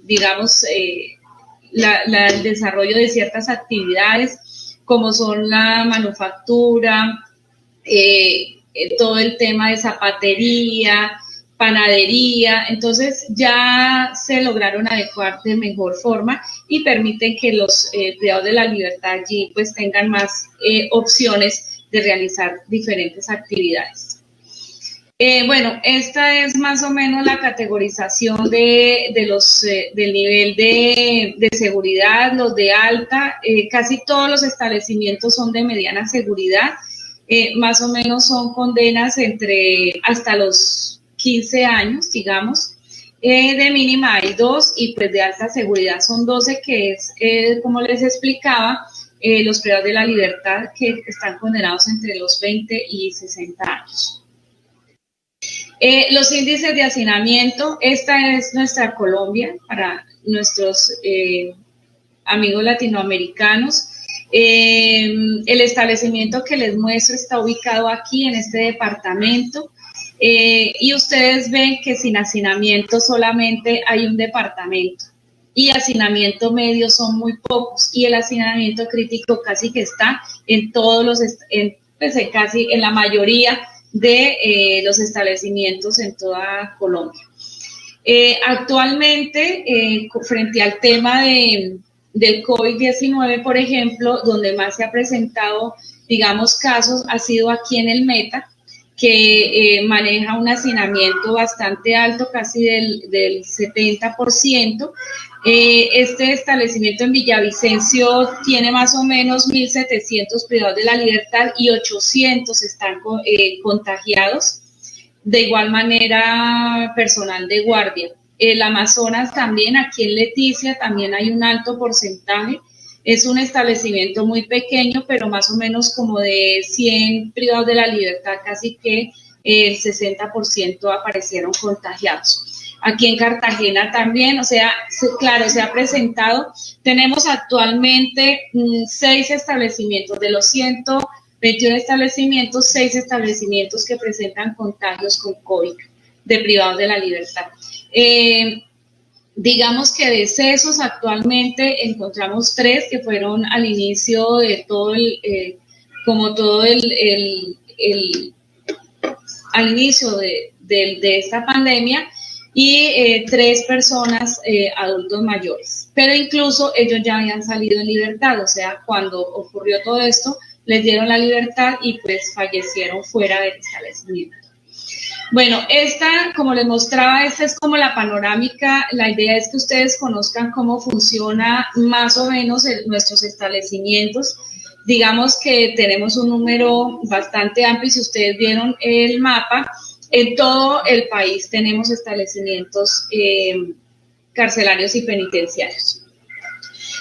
digamos, el desarrollo de ciertas actividades, como son la manufactura, todo el tema de zapatería, panadería. Entonces ya se lograron adecuar de mejor forma y permiten que los privados de la libertad allí pues tengan más opciones de realizar diferentes actividades. Bueno, esta es más o menos la categorización del nivel de seguridad. Los de alta, casi todos los establecimientos son de mediana seguridad, más o menos son condenas hasta los 15 años, digamos. De mínima hay 2 y pues de alta seguridad son 12, que es, como les explicaba, los privados de la libertad, que están condenados entre los 20 y 60 años. Los índices de hacinamiento, esta es nuestra Colombia para nuestros amigos latinoamericanos. El establecimiento que les muestro está ubicado aquí en este departamento, y ustedes ven que sin hacinamiento solamente hay un departamento y hacinamiento medio son muy pocos, y el hacinamiento crítico casi que está en todos casi en la mayoría de los establecimientos en toda Colombia. Actualmente, frente al tema del COVID-19, por ejemplo, donde más se ha presentado, digamos, casos, ha sido aquí en el Meta, que maneja un hacinamiento bastante alto, casi del 70%. Este establecimiento en Villavicencio tiene más o menos 1.700 privados de la libertad y 800 están contagiados. De igual manera, personal de guardia. El Amazonas también, aquí en Leticia, también hay un alto porcentaje. Es un establecimiento muy pequeño, pero más o menos como de 100 privados de la libertad, casi que el 60% aparecieron contagiados. Aquí en Cartagena también, o sea, claro, se ha presentado. Tenemos actualmente 6 establecimientos, de los 121 establecimientos, 6 establecimientos que presentan contagios con COVID de privados de la libertad. Digamos que decesos actualmente encontramos 3 que fueron al inicio de todo al inicio de esta pandemia, y 3 personas adultos mayores. Pero incluso ellos ya habían salido en libertad, o sea, cuando ocurrió todo esto, les dieron la libertad y pues fallecieron fuera del establecimiento. Bueno, como les mostraba, esta es como la panorámica. La idea es que ustedes conozcan cómo funciona más o menos nuestros establecimientos. Digamos que tenemos un número bastante amplio, y si ustedes vieron el mapa, en todo el país tenemos establecimientos carcelarios y penitenciarios.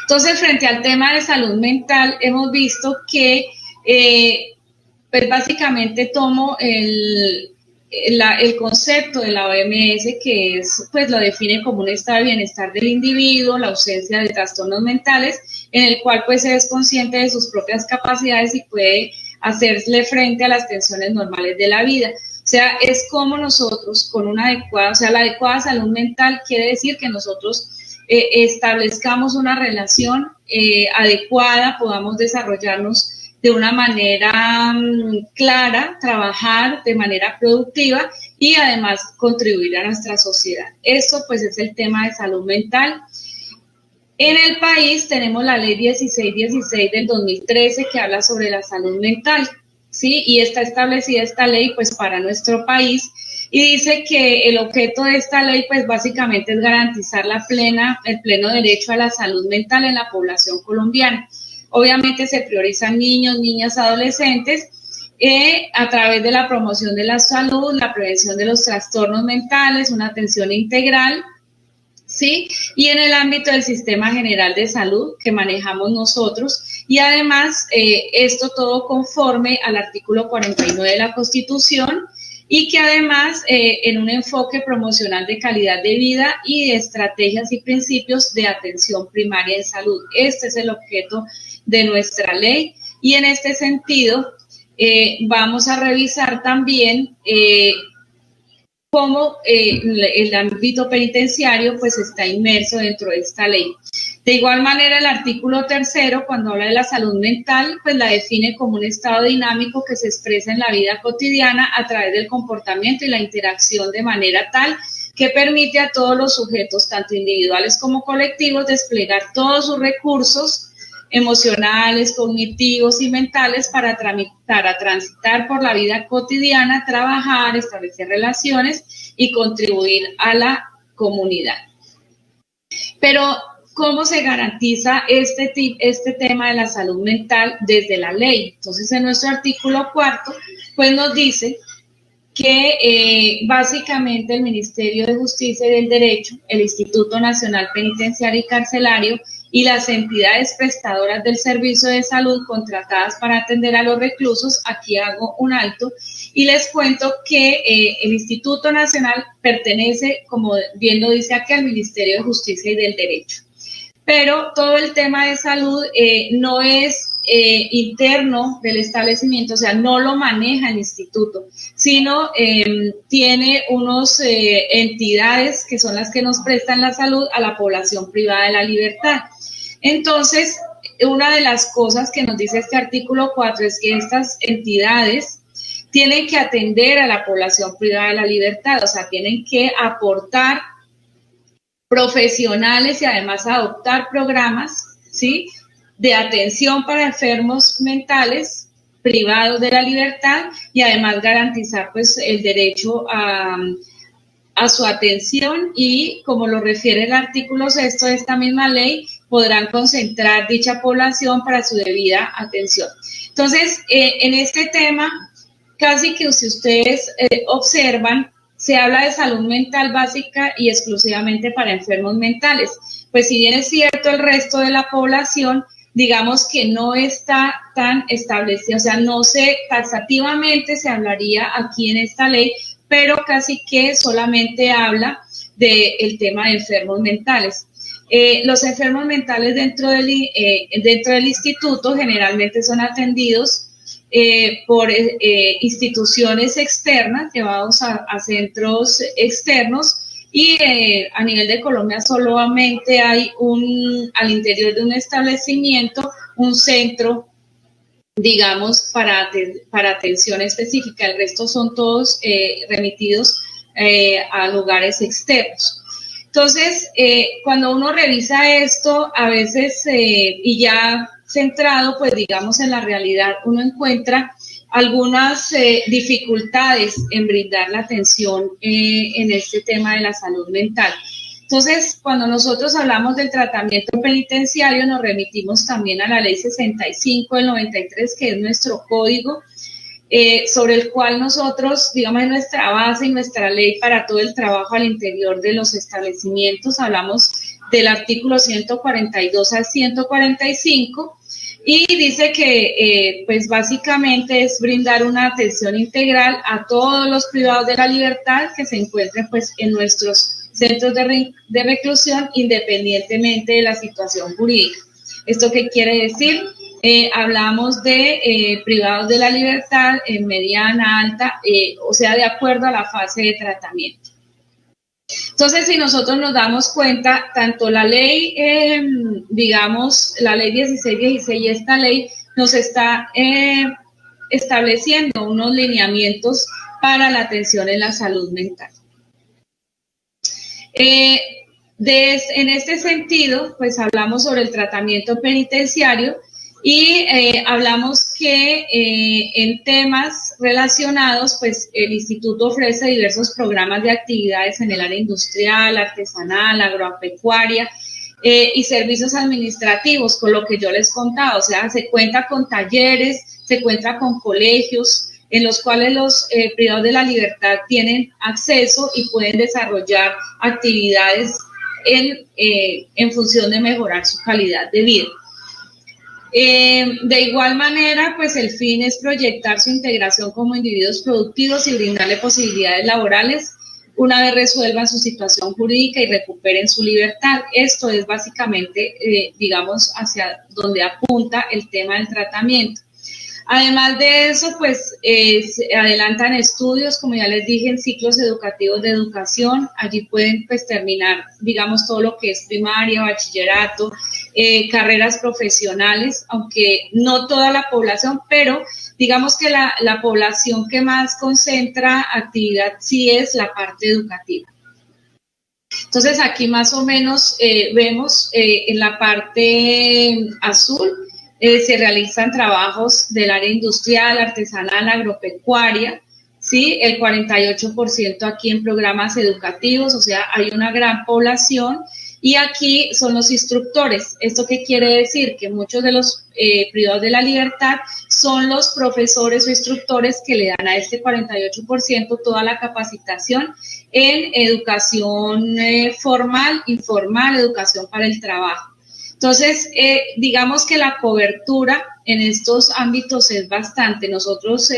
Entonces, frente al tema de salud mental, hemos visto que, pues básicamente tomo el concepto de la OMS, que es, pues lo define como un estado de bienestar del individuo, la ausencia de trastornos mentales, en el cual pues es consciente de sus propias capacidades y puede hacerle frente a las tensiones normales de la vida. O sea, es como nosotros con una adecuada, o sea, la adecuada salud mental quiere decir que nosotros establezcamos una relación adecuada, podamos desarrollarnos de una manera clara, trabajar de manera productiva y además contribuir a nuestra sociedad. Eso pues es el tema de salud mental. En el país tenemos la ley 1616 del 2013 que habla sobre la salud mental, ¿sí? Y está establecida esta ley pues para nuestro país y dice que el objeto de esta ley pues básicamente es garantizar el pleno derecho a la salud mental en la población colombiana. Obviamente se priorizan niños, niñas, adolescentes a través de la promoción de la salud, la prevención de los trastornos mentales, una atención integral, ¿sí? Y en el ámbito del sistema general de salud que manejamos nosotros y además esto todo conforme al artículo 49 de la Constitución y que además en un enfoque promocional de calidad de vida y de estrategias y principios de atención primaria en salud. Este es el objeto de nuestra ley y en este sentido vamos a revisar también cómo el ámbito penitenciario pues está inmerso dentro de esta ley. De igual manera, el artículo 3, cuando habla de la salud mental, pues la define como un estado dinámico que se expresa en la vida cotidiana a través del comportamiento y la interacción de manera tal que permite a todos los sujetos, tanto individuales como colectivos, desplegar todos sus recursos emocionales, cognitivos y mentales para transitar por la vida cotidiana, trabajar, establecer relaciones y contribuir a la comunidad. Pero, ¿cómo se garantiza este tema de la salud mental desde la ley? Entonces, en nuestro artículo 4, pues nos dice que básicamente el Ministerio de Justicia y del Derecho, el Instituto Nacional Penitenciario y Carcelario y las entidades prestadoras del servicio de salud contratadas para atender a los reclusos, aquí hago un alto y les cuento que el Instituto Nacional pertenece, como bien lo dice aquí, al Ministerio de Justicia y del Derecho. Pero todo el tema de salud no es interno del establecimiento, o sea, no lo maneja el instituto, sino tiene unas entidades que son las que nos prestan la salud a la población privada de la libertad. Entonces, una de las cosas que nos dice este artículo 4 es que estas entidades tienen que atender a la población privada de la libertad, o sea, tienen que aportar profesionales y además adoptar programas, ¿sí?, de atención para enfermos mentales privados de la libertad y además garantizar pues el derecho a su atención y, como lo refiere el artículo 6 de esta misma ley, podrán concentrar dicha población para su debida atención. Entonces, en este tema, casi que si ustedes observan, se habla de salud mental básica y exclusivamente para enfermos mentales. Pues si bien es cierto, el resto de la población, digamos que no está tan establecida, o sea, no se taxativamente se hablaría aquí en esta ley, pero casi que solamente habla del tema de enfermos mentales. Los enfermos mentales dentro del instituto generalmente son atendidos por instituciones externas, llevados a centros externos, y a nivel de Colombia solamente hay al interior de un establecimiento, un centro, digamos, para atención específica. El resto son todos remitidos a lugares externos. Entonces, cuando uno revisa esto, a veces, y ya centrado, pues digamos, en la realidad, uno encuentra algunas dificultades en brindar la atención en este tema de la salud mental. Entonces, cuando nosotros hablamos del tratamiento penitenciario, nos remitimos también a la Ley 65 del 93, que es nuestro código, sobre el cual nosotros, digamos, es nuestra base y nuestra ley para todo el trabajo al interior de los establecimientos. Hablamos del artículo 142 al 145, y dice que pues básicamente es brindar una atención integral a todos los privados de la libertad que se encuentren pues en nuestros centros de reclusión, independientemente de la situación jurídica. ¿Esto qué quiere decir? Hablamos de privados de la libertad en mediana, alta, o sea, de acuerdo a la fase de tratamiento. Entonces, si nosotros nos damos cuenta, tanto la ley, digamos, la ley 1616 y esta ley nos está estableciendo unos lineamientos para la atención en la salud mental. En este sentido, pues hablamos sobre el tratamiento penitenciario y hablamos que en temas relacionados, pues el instituto ofrece diversos programas de actividades en el área industrial, artesanal, agropecuaria y servicios administrativos, con lo que yo les contaba, o sea, se cuenta con talleres, se cuenta con colegios en los cuales los privados de la libertad tienen acceso y pueden desarrollar actividades en función de mejorar su calidad de vida. De igual manera, pues el fin es proyectar su integración como individuos productivos y brindarle posibilidades laborales una vez resuelvan su situación jurídica y recuperen su libertad. Esto es básicamente, digamos, hacia donde apunta el tema del tratamiento. Además de eso, pues se adelantan estudios, como ya les dije, en ciclos educativos de educación. Allí pueden pues terminar, digamos, todo lo que es primaria, bachillerato, carreras profesionales, aunque no toda la población, pero digamos que la población que más concentra actividad sí es la parte educativa. Entonces aquí más o menos vemos en la parte azul, se realizan trabajos del área industrial, artesanal, agropecuaria, ¿sí? El 48% aquí en programas educativos, o sea, hay una gran población. Y aquí son los instructores. ¿Esto qué quiere decir? Que muchos de los privados de la libertad son los profesores o instructores que le dan a este 48% toda la capacitación en educación formal, informal, educación para el trabajo. Entonces, digamos que la cobertura en estos ámbitos es bastante. Nosotros,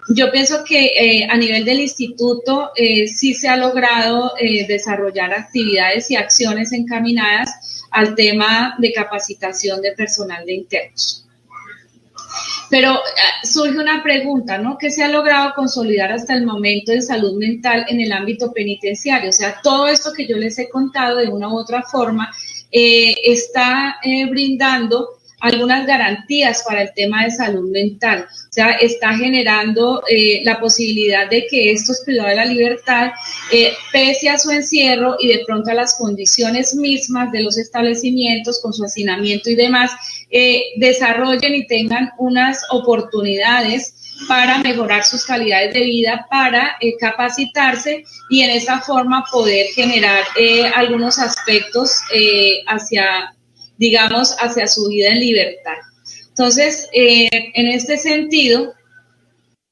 yo pienso que a nivel del instituto sí se ha logrado desarrollar actividades y acciones encaminadas al tema de capacitación de personal de internos. Pero surge una pregunta, ¿no? ¿Qué se ha logrado consolidar hasta el momento en salud mental en el ámbito penitenciario? O sea, todo esto que yo les he contado de una u otra forma está brindando algunas garantías para el tema de salud mental, o sea, está generando la posibilidad de que estos privados de la libertad, pese a su encierro y de pronto a las condiciones mismas de los establecimientos con su hacinamiento y demás, desarrollen y tengan unas oportunidades para mejorar sus calidades de vida, para capacitarse y en esa forma poder generar algunos aspectos hacia su vida en libertad. Entonces, en este sentido,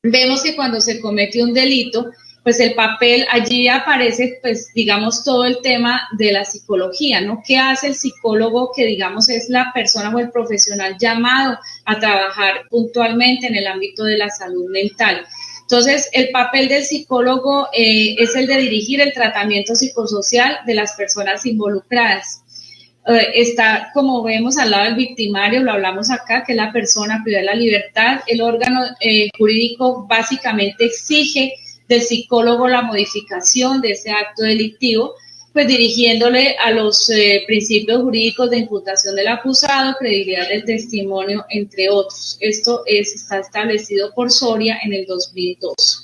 vemos que cuando se comete un delito, pues el papel, allí aparece, pues digamos, todo el tema de la psicología, ¿no? ¿Qué hace el psicólogo que, digamos, es la persona o el profesional llamado a trabajar puntualmente en el ámbito de la salud mental? Entonces, el papel del psicólogo es el de dirigir el tratamiento psicosocial de las personas involucradas. Está, como vemos, al lado del victimario, lo hablamos acá, que es la persona privada de la libertad. El órgano jurídico básicamente exige del psicólogo la modificación de ese acto delictivo, pues dirigiéndole a los principios jurídicos de imputación del acusado, credibilidad del testimonio, entre otros. Esto está establecido por Soria en el 2002.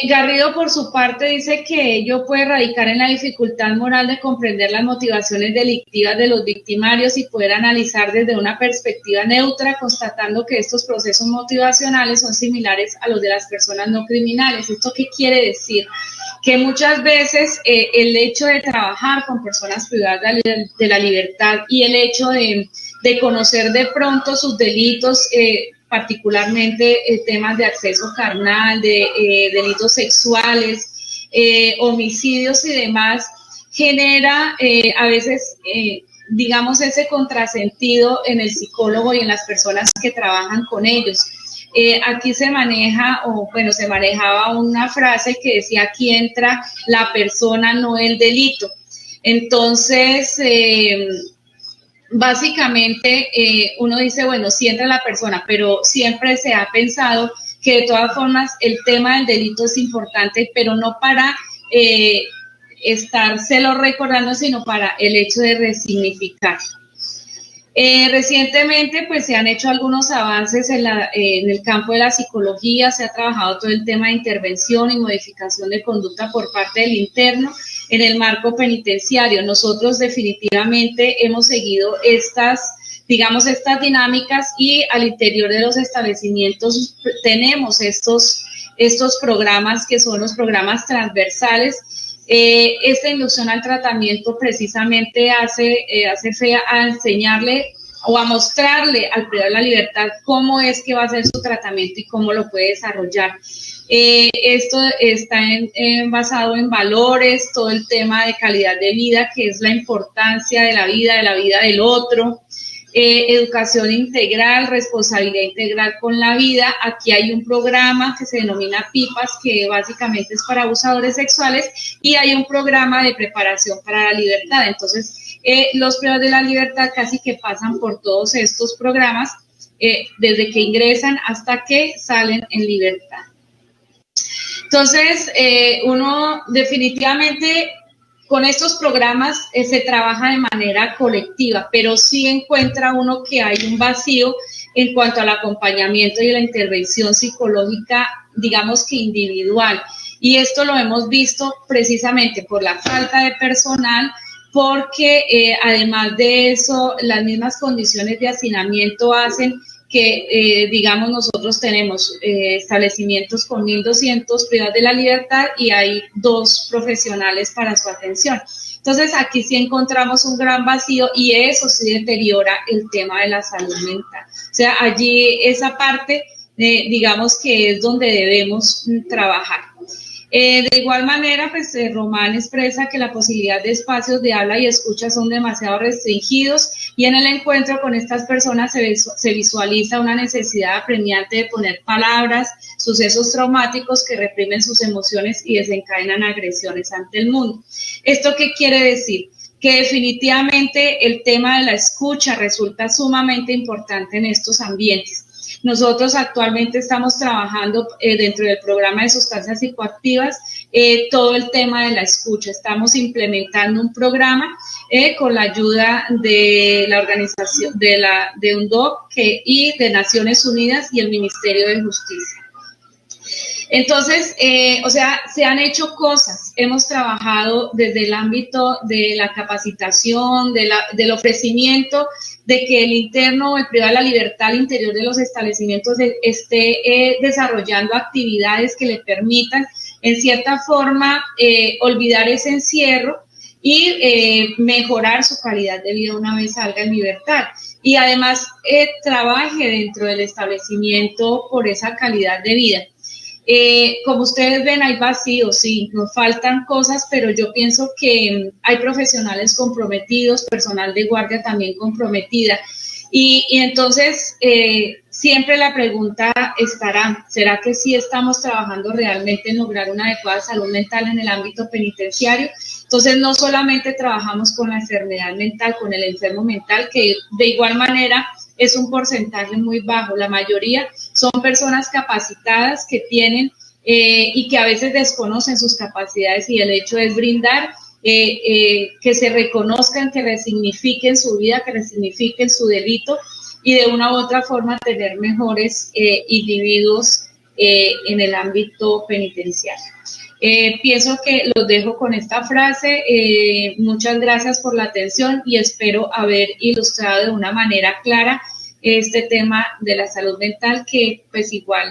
Garrido, por su parte, dice que ello puede radicar en la dificultad moral de comprender las motivaciones delictivas de los victimarios y poder analizar desde una perspectiva neutra, constatando que estos procesos motivacionales son similares a los de las personas no criminales. ¿Esto qué quiere decir? Que muchas veces el hecho de trabajar con personas privadas de la libertad y el hecho de conocer de pronto sus delitos, particularmente temas de acceso carnal, de delitos sexuales, homicidios y demás, genera a veces, digamos, ese contrasentido en el psicólogo y en las personas que trabajan con ellos. Aquí se maneja, se manejaba una frase que decía: aquí entra la persona, no el delito. Entonces, básicamente uno dice, bueno, sí entra la persona, pero siempre se ha pensado que de todas formas el tema del delito es importante, pero no para estárselo recordando, sino para el hecho de resignificar. Recientemente pues se han hecho algunos avances en el campo de la psicología, se ha trabajado todo el tema de intervención y modificación de conducta por parte del interno en el marco penitenciario. Nosotros definitivamente hemos seguido estas dinámicas y al interior de los establecimientos tenemos estos programas que son los programas transversales. Esta inducción al tratamiento precisamente hace fe a enseñarle o a mostrarle al privado de la libertad cómo es que va a ser su tratamiento y cómo lo puede desarrollar. Esto está basado en valores, todo el tema de calidad de vida, que es la importancia de la vida del otro, educación integral, responsabilidad integral con la vida. Aquí hay un programa que se denomina PIPAS, que básicamente es para abusadores sexuales, y hay un programa de preparación para la libertad. Entonces, los privados de la libertad casi que pasan por todos estos programas, desde que ingresan hasta que salen en libertad. Entonces, uno definitivamente con estos programas se trabaja de manera colectiva, pero sí encuentra uno que hay un vacío en cuanto al acompañamiento y la intervención psicológica, digamos que individual. Y esto lo hemos visto precisamente por la falta de personal, porque además de eso, las mismas condiciones de hacinamiento hacen que, digamos, nosotros tenemos establecimientos con 1.200 privados de la libertad y hay 2 profesionales para su atención. Entonces, aquí sí encontramos un gran vacío y eso sí deteriora el tema de la salud mental. O sea, allí esa parte, digamos que es donde debemos trabajar. De igual manera, pues Román expresa que la posibilidad de espacios de habla y escucha son demasiado restringidos y en el encuentro con estas personas se visualiza una necesidad apremiante de poner palabras, sucesos traumáticos que reprimen sus emociones y desencadenan agresiones ante el mundo. ¿Esto qué quiere decir? Que definitivamente el tema de la escucha resulta sumamente importante en estos ambientes. Nosotros actualmente estamos trabajando dentro del programa de sustancias psicoactivas todo el tema de la escucha. Estamos implementando un programa con la ayuda de la organización de UNDOC y de Naciones Unidas y el Ministerio de Justicia. Entonces, o sea, se han hecho cosas. Hemos trabajado desde el ámbito de la capacitación, del ofrecimiento de que el interno o el privado de la libertad al interior de los establecimientos esté desarrollando actividades que le permitan, en cierta forma, olvidar ese encierro y mejorar su calidad de vida una vez salga en libertad. Y además, trabaje dentro del establecimiento por esa calidad de vida. Como ustedes ven, hay vacíos, sí, nos faltan cosas, pero yo pienso que hay profesionales comprometidos, personal de guardia también comprometida, y entonces siempre la pregunta estará, ¿será que sí estamos trabajando realmente en lograr una adecuada salud mental en el ámbito penitenciario? Entonces no solamente trabajamos con la enfermedad mental, con el enfermo mental, que de igual manera es un porcentaje muy bajo. La mayoría son personas capacitadas que tienen y que a veces desconocen sus capacidades, y el hecho es brindar que se reconozcan, que resignifiquen su vida, que resignifiquen su delito y de una u otra forma tener mejores individuos en el ámbito penitenciario. Pienso que los dejo con esta frase. Muchas gracias por la atención y espero haber ilustrado de una manera clara este tema de la salud mental, que pues igual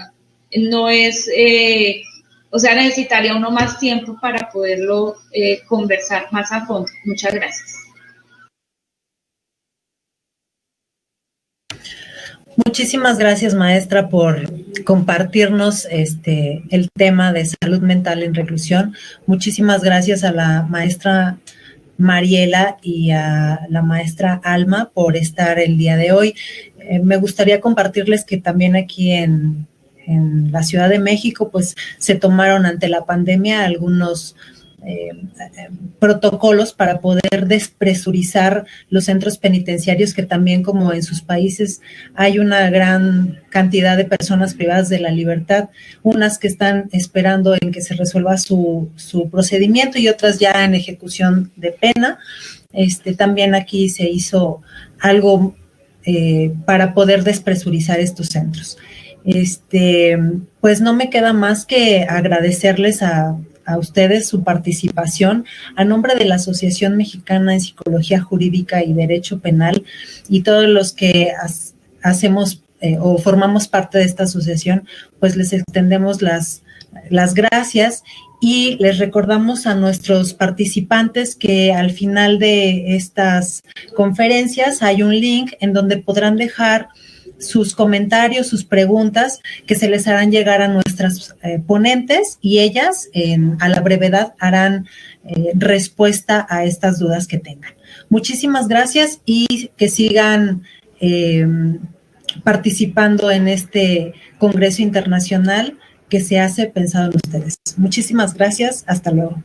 no es, o sea, necesitaría uno más tiempo para poderlo conversar más a fondo. Muchas gracias. Muchísimas gracias, maestra, por compartirnos el tema de salud mental en reclusión. Muchísimas gracias a la maestra Mariela y a la maestra Alma por estar el día de hoy. Me gustaría compartirles que también aquí en la Ciudad de México, pues se tomaron ante la pandemia algunos protocolos para poder despresurizar los centros penitenciarios, que también, como en sus países, hay una gran cantidad de personas privadas de la libertad, unas que están esperando en que se resuelva su procedimiento y otras ya en ejecución de pena. También aquí se hizo algo para poder despresurizar estos centros. Pues no me queda más que agradecerles a ustedes su participación a nombre de la Asociación Mexicana de Psicología Jurídica y Derecho Penal y todos los que hacemos o formamos parte de esta asociación, pues les extendemos las gracias y les recordamos a nuestros participantes que al final de estas conferencias hay un link en donde podrán dejar sus comentarios, sus preguntas, que se les harán llegar a nuestras ponentes y ellas a la brevedad harán respuesta a estas dudas que tengan. Muchísimas gracias y que sigan participando en este Congreso Internacional que se hace pensado en ustedes. Muchísimas gracias. Hasta luego.